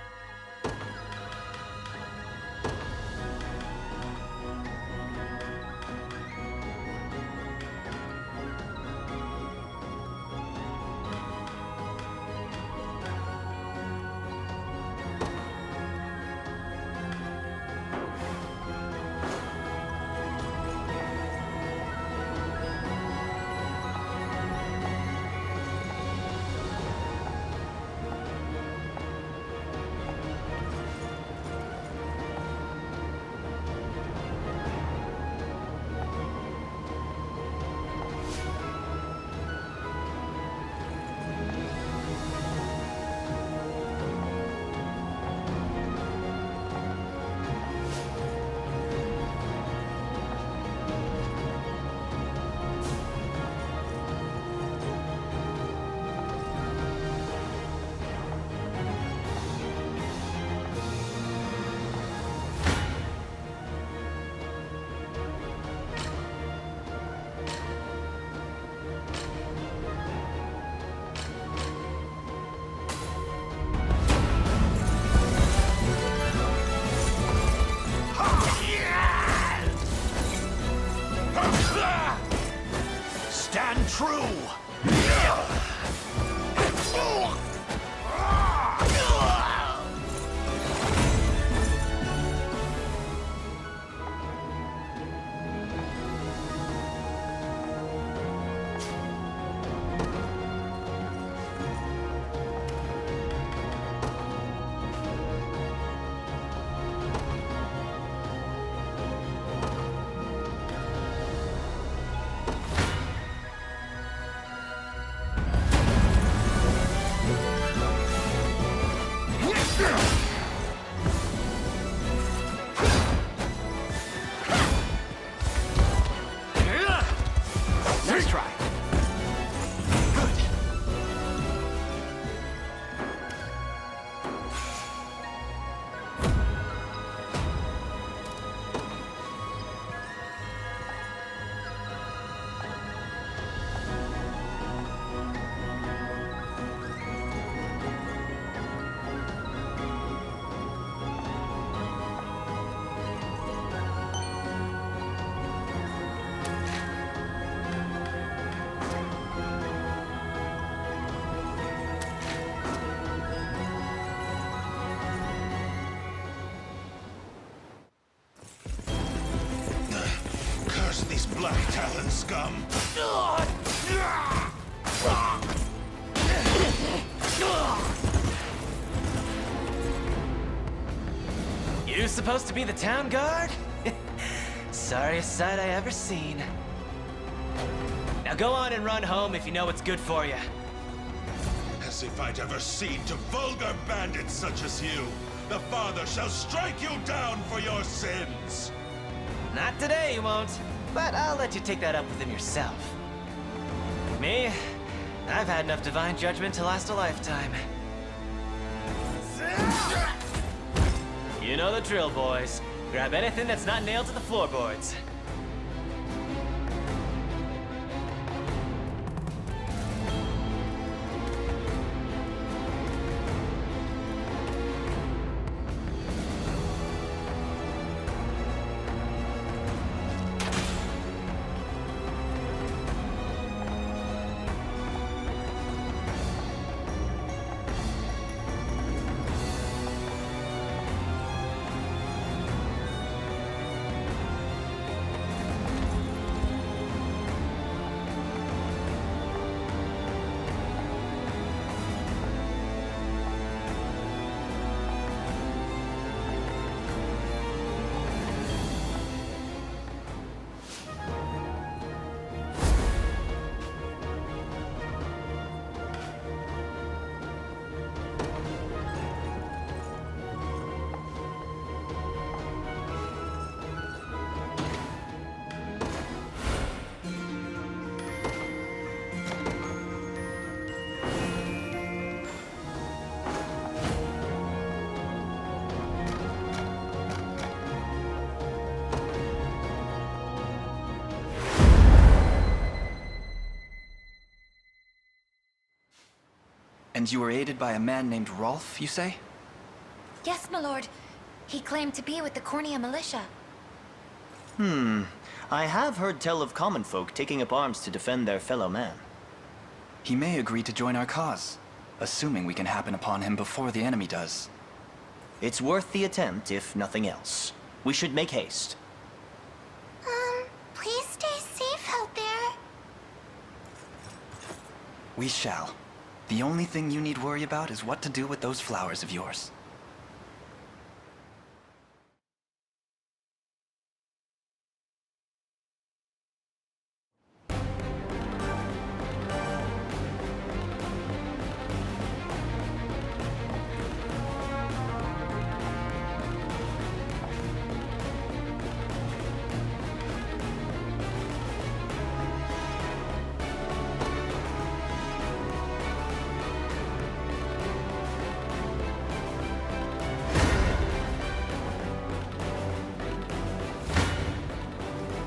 scum! You supposed to be the town guard? Sorriest sight I ever seen. Now go on and run home if you know what's good for you. As if I'd ever cede to vulgar bandits such as you. The Father shall strike you down for your sins! Not today, you won't. But I'll let you take that up with him yourself. Me? I've had enough divine judgment to last a lifetime. You know the drill, boys. Grab anything that's not nailed to the floorboards. And you were aided by a man named Rolf, you say? Yes, my lord. He claimed to be with the Cornea militia. I have heard tell of common folk taking up arms to defend their fellow man. He may agree to join our cause, assuming we can happen upon him before the enemy does. It's worth the attempt, if nothing else. We should make haste. Please stay safe out there. We shall. The only thing you need worry about is what to do with those flowers of yours.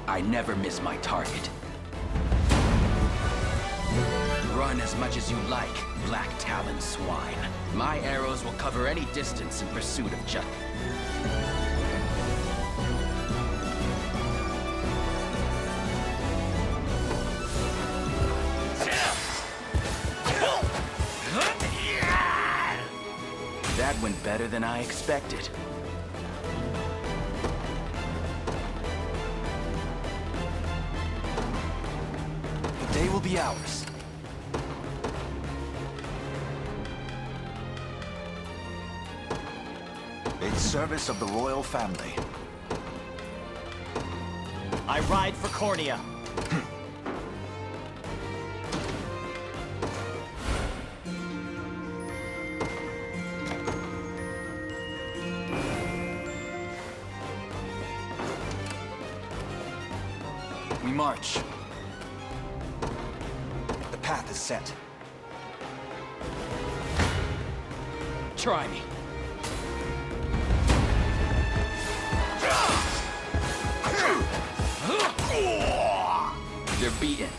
I never miss my target. Run as much as you like, Black Talon swine. My arrows will cover any distance in pursuit of justice. That went better than I expected. The day will be ours. In service of the royal family. I ride for Cornea. We march. The path is set. Try me. They're beaten.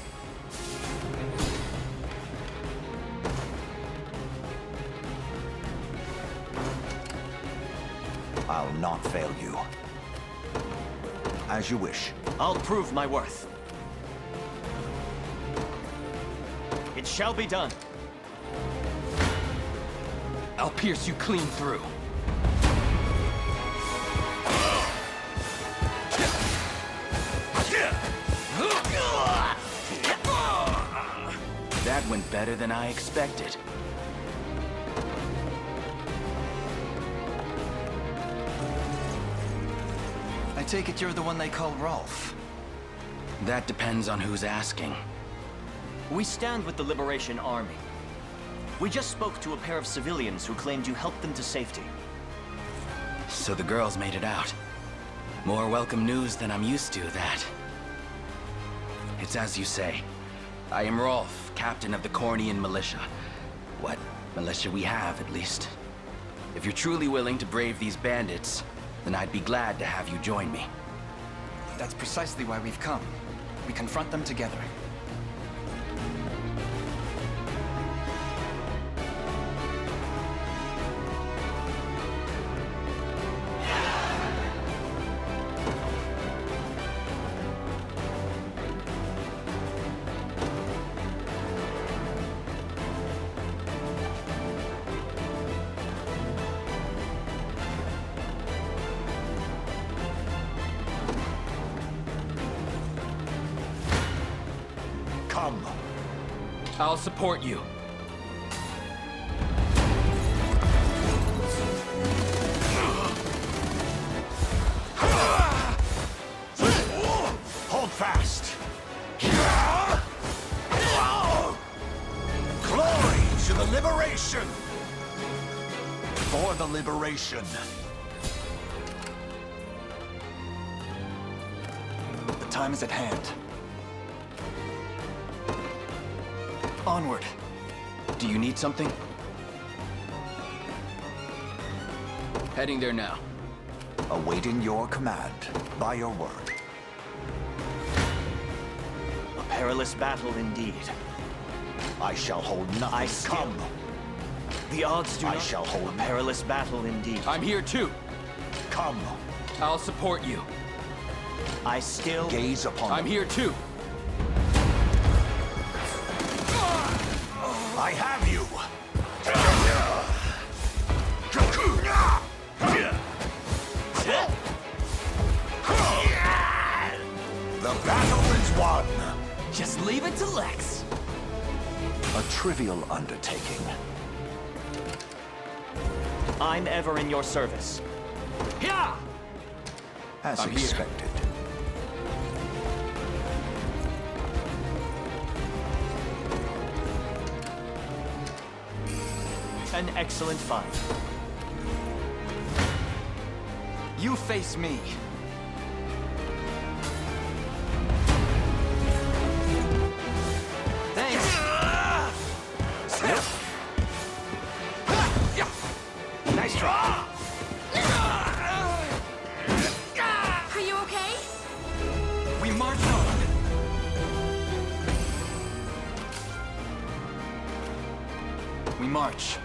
I'll not fail you. As you wish. I'll prove my worth. It shall be done. I'll pierce you clean through. That went better than I expected. I take it you're the one they call Rolf. That depends on who's asking. We stand with the Liberation Army. We just spoke to a pair of civilians who claimed you helped them to safety. So the girls made it out. More welcome news than I'm used to, that. It's as you say. I am Rolf, captain of the Cornian militia. What militia we have, at least. If you're truly willing to brave these bandits, then I'd be glad to have you join me. That's precisely why we've come. We confront them together. I'll support you. Hold fast. Glory to the liberation! For the liberation. The time is at hand. Onward. Do you need something? Heading there now. Awaiting your command, by your word. A perilous battle indeed. I shall hold nothing. Come. The odds do I not... shall hold A perilous battle indeed. I'm here too. Come. I'll support you. I still... Gaze upon I'm here too. I have you! The battle is won! Just leave it to Lex. A trivial undertaking. I'm ever in your service. Yeah! As I'm expected. An excellent find. You face me. Thanks. Nice try. Are you okay? We march on. We march.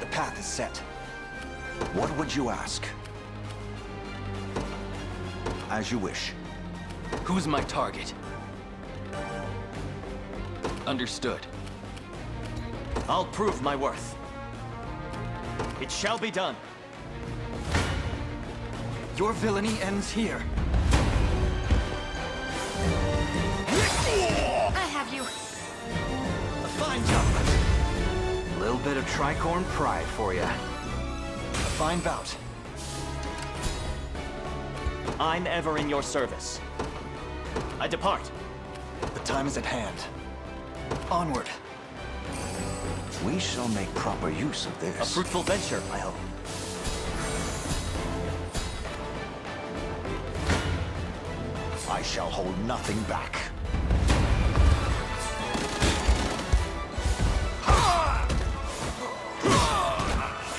The path is set. What would you ask? As you wish. Who's my target? Understood. I'll prove my worth. It shall be done. Your villainy ends here. I have you. A fine jump. A little bit of tricorn pride for you. A fine bout. I'm ever in your service. I depart. The time is at hand. Onward. We shall make proper use of this. A fruitful venture, I hope. I shall hold nothing back.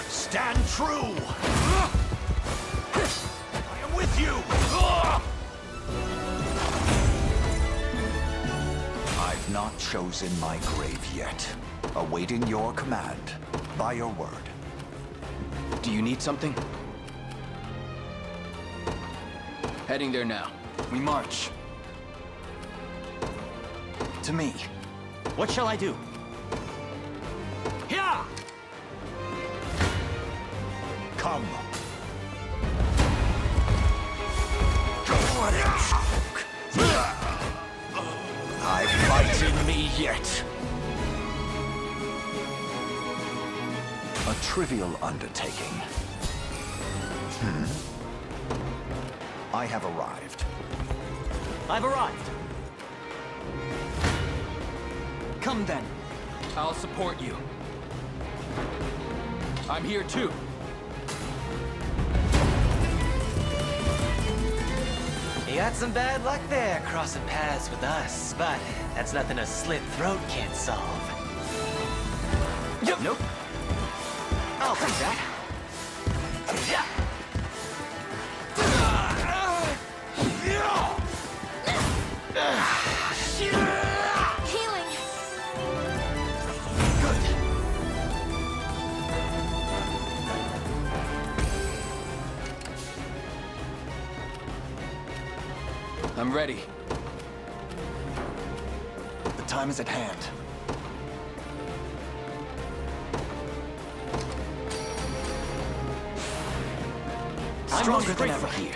Stand true! I am with you! I've not chosen my grave yet. Awaiting your command, by your word. Do you need something? Heading there now. We march. To me. What shall I do? Yeah! Come. What a joke. I fight in me yet. A trivial undertaking. I have arrived. I've arrived. Come then. I'll support you. I'm here too. You got some bad luck there, crossing paths with us, but that's nothing a slit throat can't solve. Nope. I'll take that. Healing! I'm ready. The time is at hand. Stronger than ever. Here.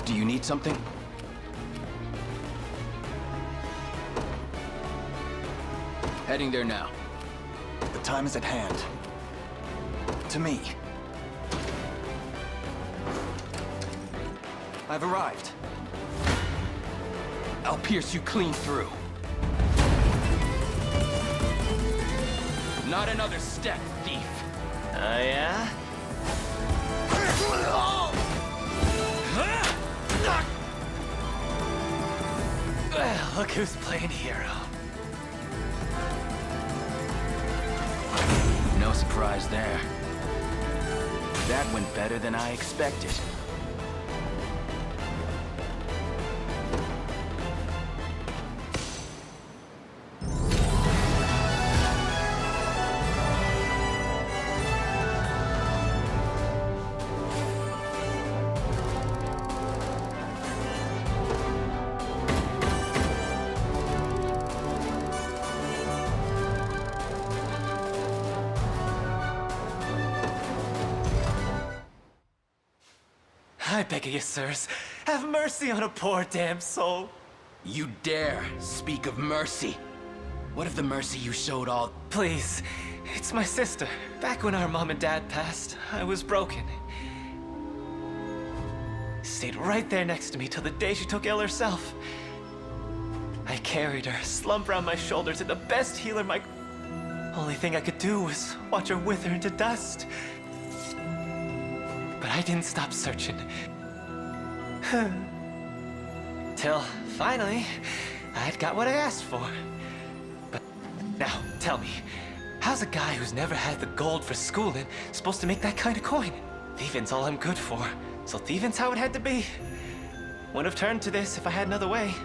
Do you need something? Heading there now. The time is at hand. To me. I've arrived. I'll pierce you clean through. Not another step, thief. Oh, yeah? Well, look who's playing hero. No surprise there. That went better than I expected. I beg of you, sirs, have mercy on a poor damn soul. You dare speak of mercy? What of the mercy you showed all? Please, it's my sister. Back when our mom and dad passed, I was broken. Stayed right there next to me till the day she took ill herself. I carried her, slumped around my shoulders, and the best healer my... Only thing I could do was watch her wither into dust. But I didn't stop searching. Till, finally, I'd got what I asked for. But now, tell me, how's a guy who's never had the gold for schooling supposed to make that kind of coin? Thieving's all I'm good for, so thieving's how it had to be. Wouldn't have turned to this if I had another way.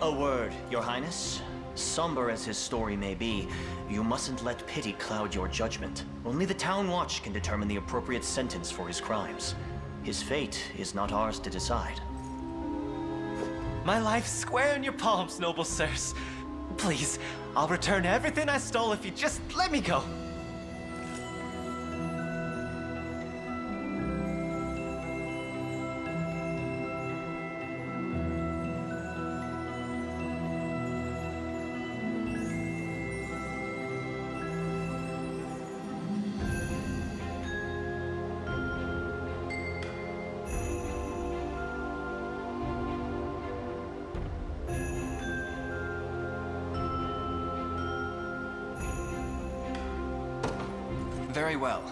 A word, Your Highness. Somber as his story may be, you mustn't let pity cloud your judgment. Only the Town Watch can determine the appropriate sentence for his crimes. His fate is not ours to decide. My life's square in your palms, noble sirs. Please, I'll return everything I stole if you just let me go. Very well.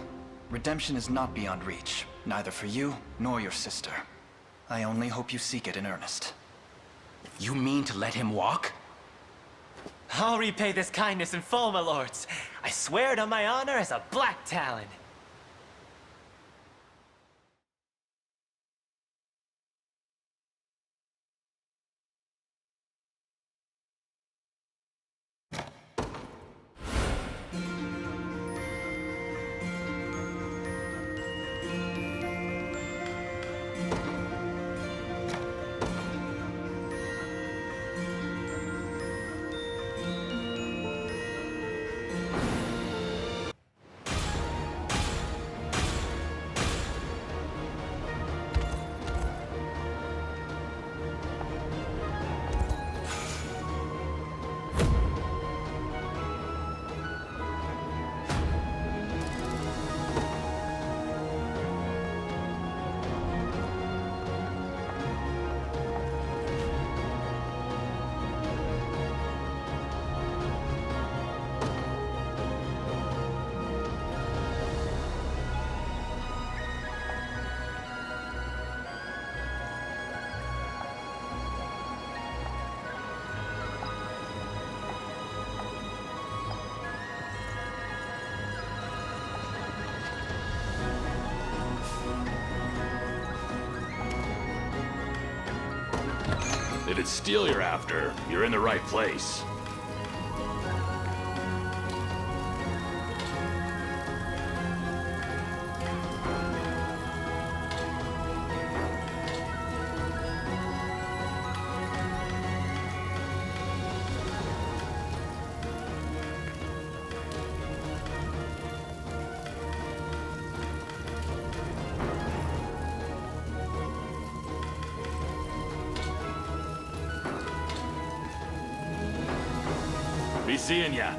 Redemption is not beyond reach, neither for you nor your sister. I only hope you seek it in earnest. You mean to let him walk? I'll repay this kindness in full, my lords. I swear it on my honor as a Black Talon. If it's steel you're after, you're in the right place. Be seeing ya.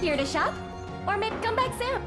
Here to shop? Or maybe come back soon.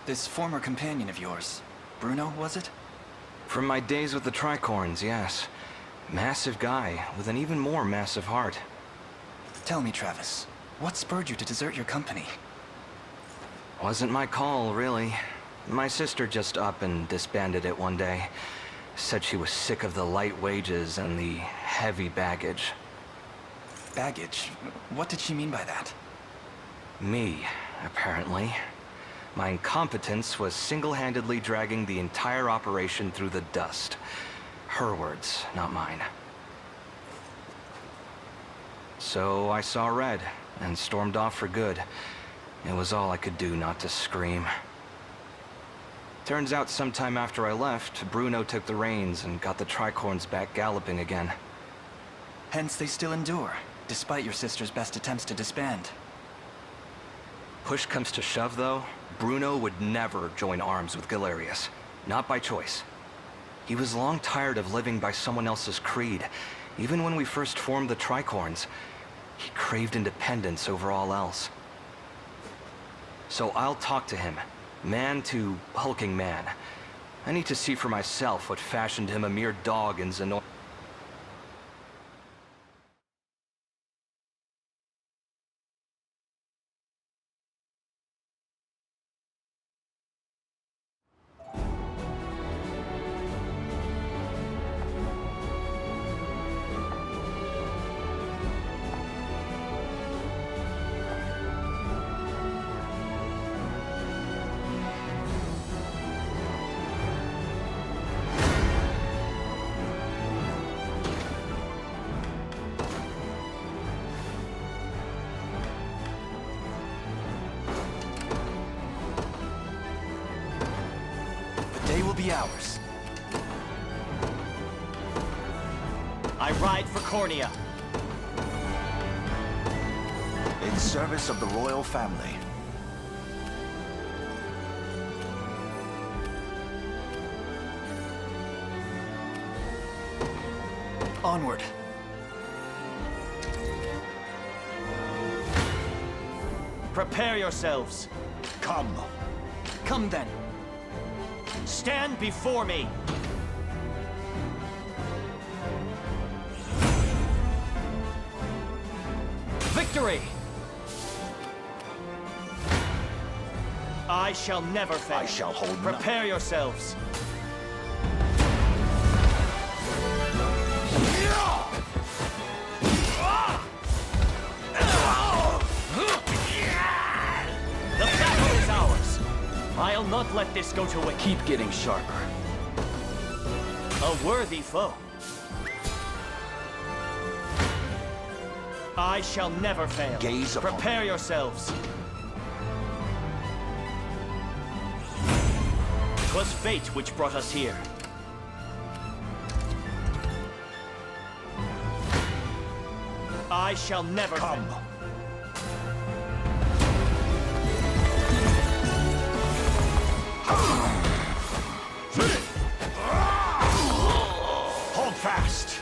This former companion of yours, Bruno, was it? From my days with the Tricorns, yes. Massive guy, with an even more massive heart. Tell me, Travis, what spurred you to desert your company? Wasn't my call, really. My sister just up and disbanded it one day. Said she was sick of the light wages and the heavy baggage. Baggage? What did she mean by that? Me, apparently. My incompetence was single-handedly dragging the entire operation through the dust. Her words, not mine. So I saw red and stormed off for good. It was all I could do not to scream. Turns out sometime after I left, Bruno took the reins and got the Tricorns back galloping again. Hence they still endure, despite your sister's best attempts to disband. Push comes to shove, though, Bruno would never join arms with Galerius. Not by choice. He was long tired of living by someone else's creed. Even when we first formed the Tricorns, he craved independence over all else. So I'll talk to him, man to hulking man. I need to see for myself what fashioned him a mere dog in Zenoiran. Be ours. I ride for Cornea. In service of the royal family. Onward. Prepare yourselves. Come. Come then. Stand before me! Victory! I shall never fail. I shall hold Prepare yourselves. The battle is ours. I'll not let this go to waste. Keep getting sharper. A worthy foe. I shall never fail. Gaze upon Prepare yourselves. 'Twas fate which brought us here. I shall never come. Fail. Hold fast.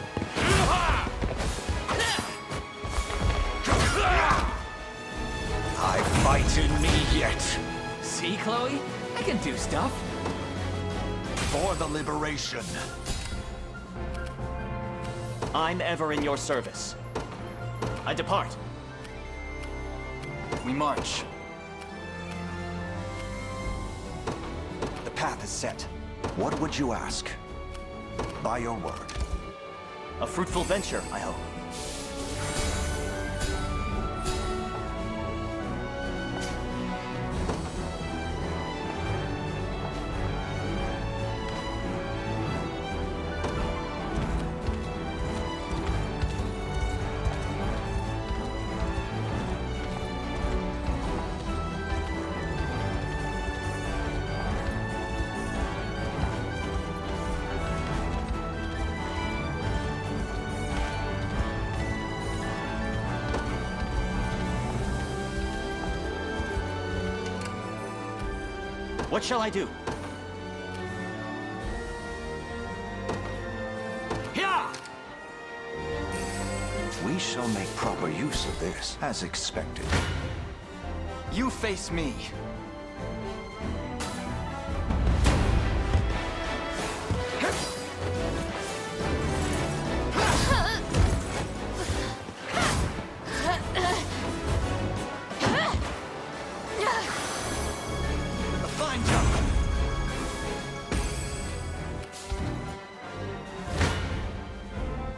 I fight in me yet. See, Chloe? I can do stuff. For the liberation. I'm ever in your service. I depart. We march. The path is set. What would you ask? By your word. A fruitful venture, I hope. What shall I do? Here! We shall make proper use of this, as expected. You face me.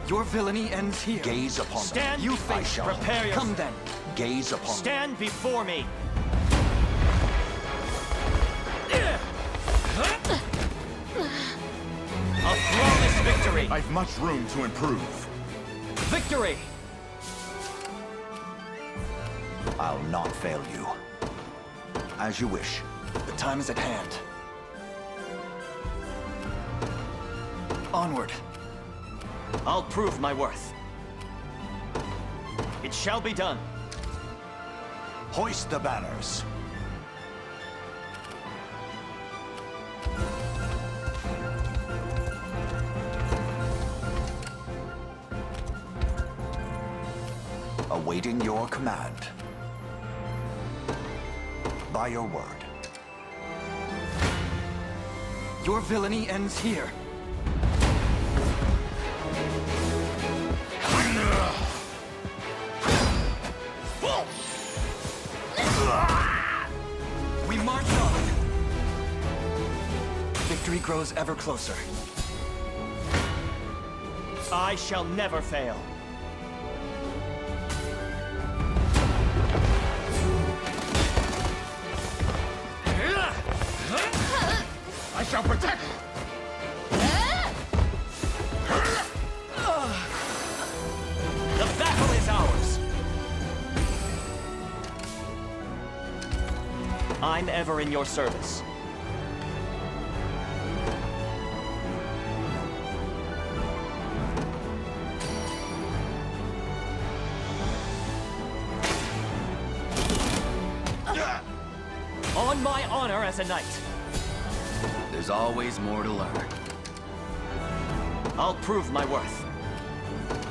Your villainy ends here. Gaze upon Stand. You them. I face. shall. Prepare yourself. Come then. Gaze upon them. Stand before me. A flawless victory. I've much room to improve. Victory. I'll not fail you. As you wish. The time is at hand. Onward. I'll prove my worth. It shall be done. Hoist the banners. Awaiting your command. By your word. Your villainy ends here. We march on. Victory grows ever closer. I shall never fail. I shall protect! The battle is ours. I'm ever in your service. On my honor as a knight. There's always more to learn. I'll prove my worth.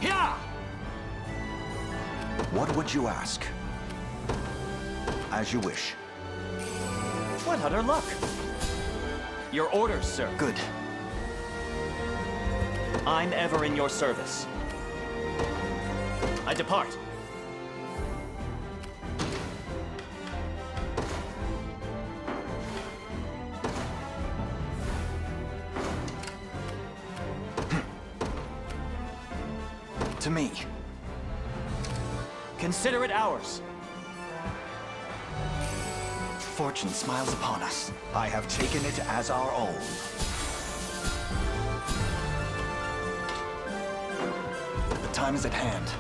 Yeah! What would you ask? As you wish. What utter luck! Your orders, sir. Good. I'm ever in your service. I depart. To me. Consider it ours. Fortune smiles upon us. I have taken it as our own. The time is at hand.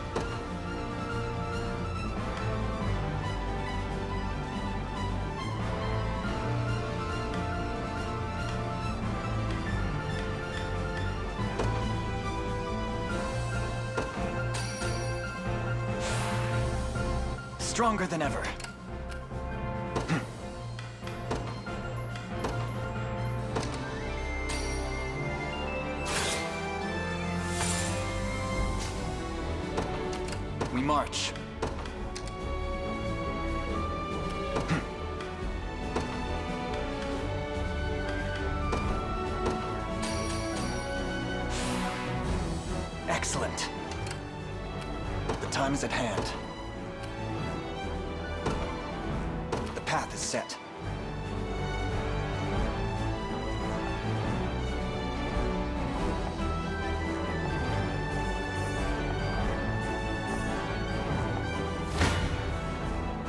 Stronger than ever. We march. Excellent. The time is at hand. The path is set.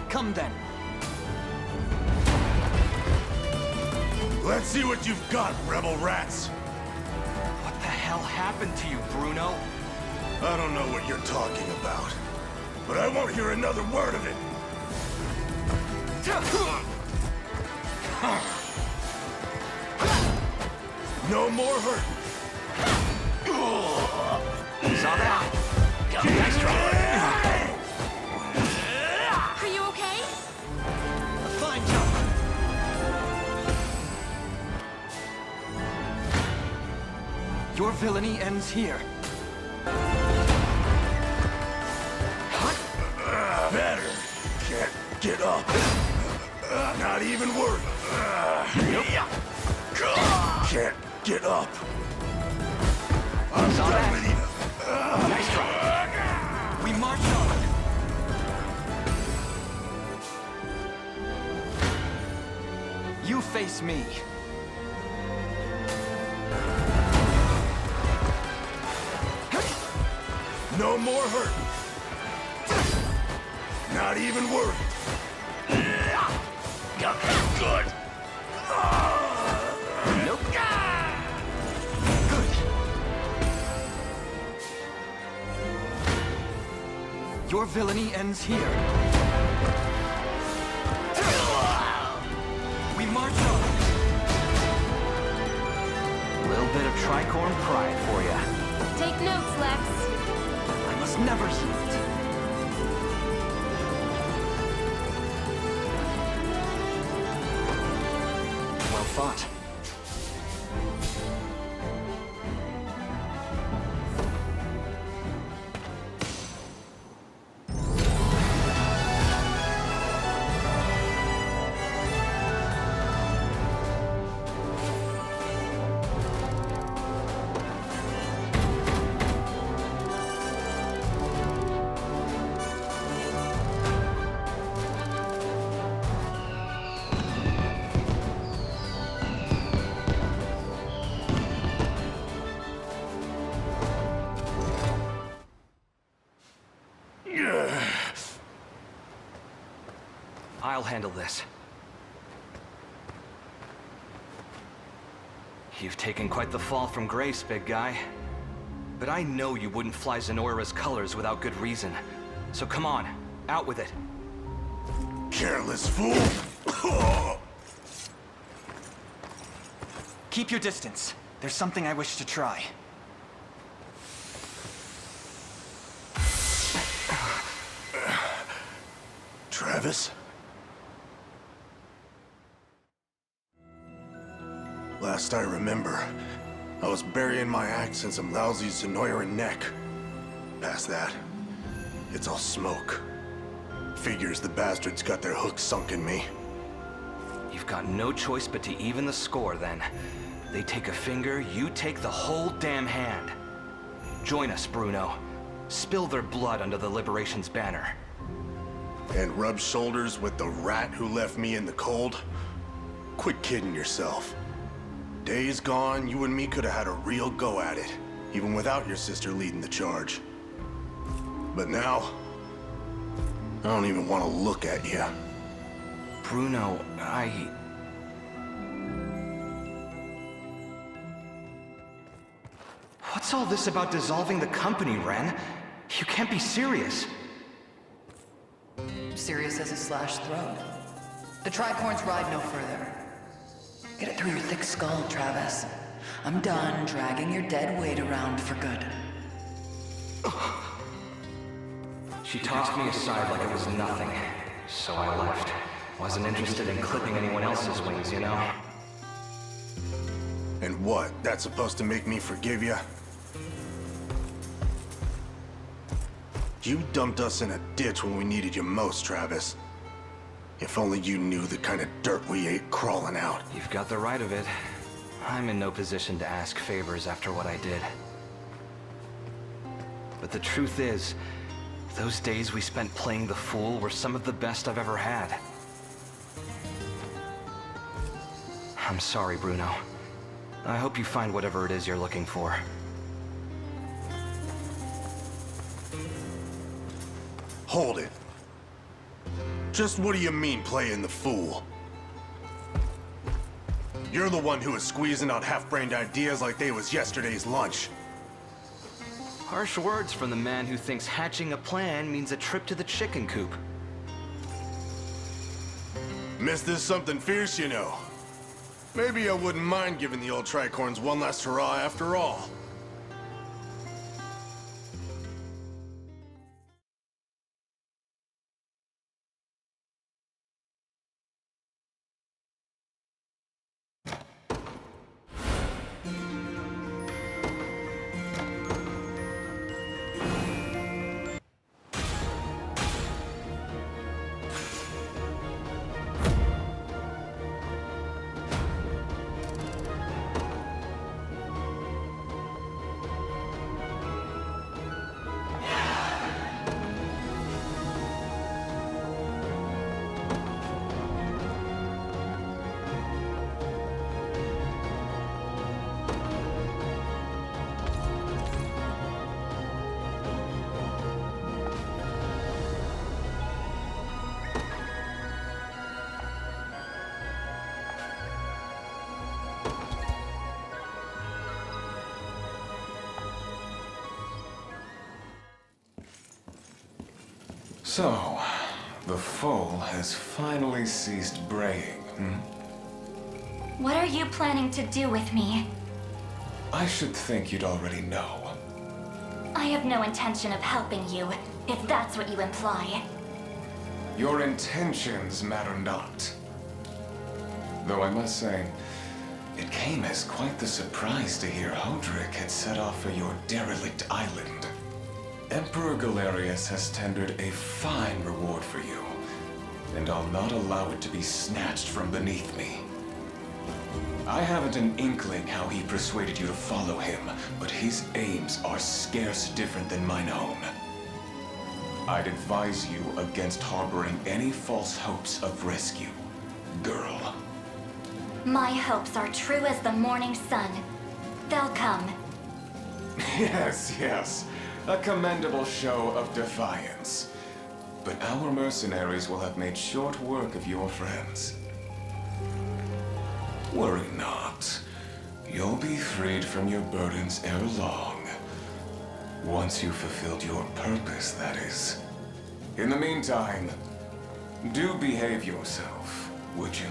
Come then. Let's see what you've got, rebel rats! What the hell happened to you, Bruno? I don't know what you're talking about, but I won't hear another word of it! No more hurt! Saw that? Nice try! Are you okay? A fine jump! Your villainy ends here. Better! Can't get up! Not even worried! Can't get up! I'm done with you! Nice try. We march on. You face me. No more hurt. Not even worried. Good. Nope. Good. Your villainy ends here. We march on. Little bit of tricorn pride for ya. Take notes, Lex. I must never yield. Well fought. I'll handle this. You've taken quite the fall from grace, big guy. But I know you wouldn't fly Zenoira's colors without good reason. So come on, out with it. Careless fool! Keep your distance. There's something I wish to try. Travis? Last I remember, I was burying my axe in some lousy Zenoiran neck. Past that, it's all smoke. Figures the bastards got their hooks sunk in me. You've got no choice but to even the score, then. They take a finger, you take the whole damn hand. Join us, Bruno. Spill their blood under the Liberation's banner. And rub shoulders with the rat who left me in the cold? Quit kidding yourself. Days gone, you and me could have had a real go at it, even without your sister leading the charge. But now, I don't even want to look at you. Bruno, What's all this about dissolving the company, Ren? You can't be serious. Serious as a slashed throat. The tricorns ride no further. Get it through your thick skull, Travis. I'm done dragging your dead weight around for good. She tossed me aside like it was nothing, so I left. Wasn't interested in clipping anyone else's wings, you know? And what? That's supposed to make me forgive you? You dumped us in a ditch when we needed you most, Travis. If only you knew the kind of dirt we ate crawling out. You've got the right of it. I'm in no position to ask favors after what I did. But the truth is, those days we spent playing the fool were some of the best I've ever had. I'm sorry, Bruno. I hope you find whatever it is you're looking for. Hold it. Just what do you mean, playing the fool? You're the one who was squeezing out half-brained ideas like they was yesterday's lunch. Harsh words from the man who thinks hatching a plan means a trip to the chicken coop. Miss this something fierce, you know. Maybe I wouldn't mind giving the old tricorns one last hurrah after all. So, the foal has finally ceased braying, What are you planning to do with me? I should think you'd already know. I have no intention of helping you, if that's what you imply. Your intentions matter not. Though I must say, it came as quite the surprise to hear Hodrick had set off for your derelict island. Emperor Galerius has tendered a fine reward for you, and I'll not allow it to be snatched from beneath me. I haven't an inkling how he persuaded you to follow him, but his aims are scarce different than mine own. I'd advise you against harboring any false hopes of rescue, girl. My hopes are true as the morning sun. They'll come. Yes. A commendable show of defiance. But our mercenaries will have made short work of your friends. Worry not. You'll be freed from your burdens ere long. Once you've fulfilled your purpose, that is. In the meantime, do behave yourself, would you?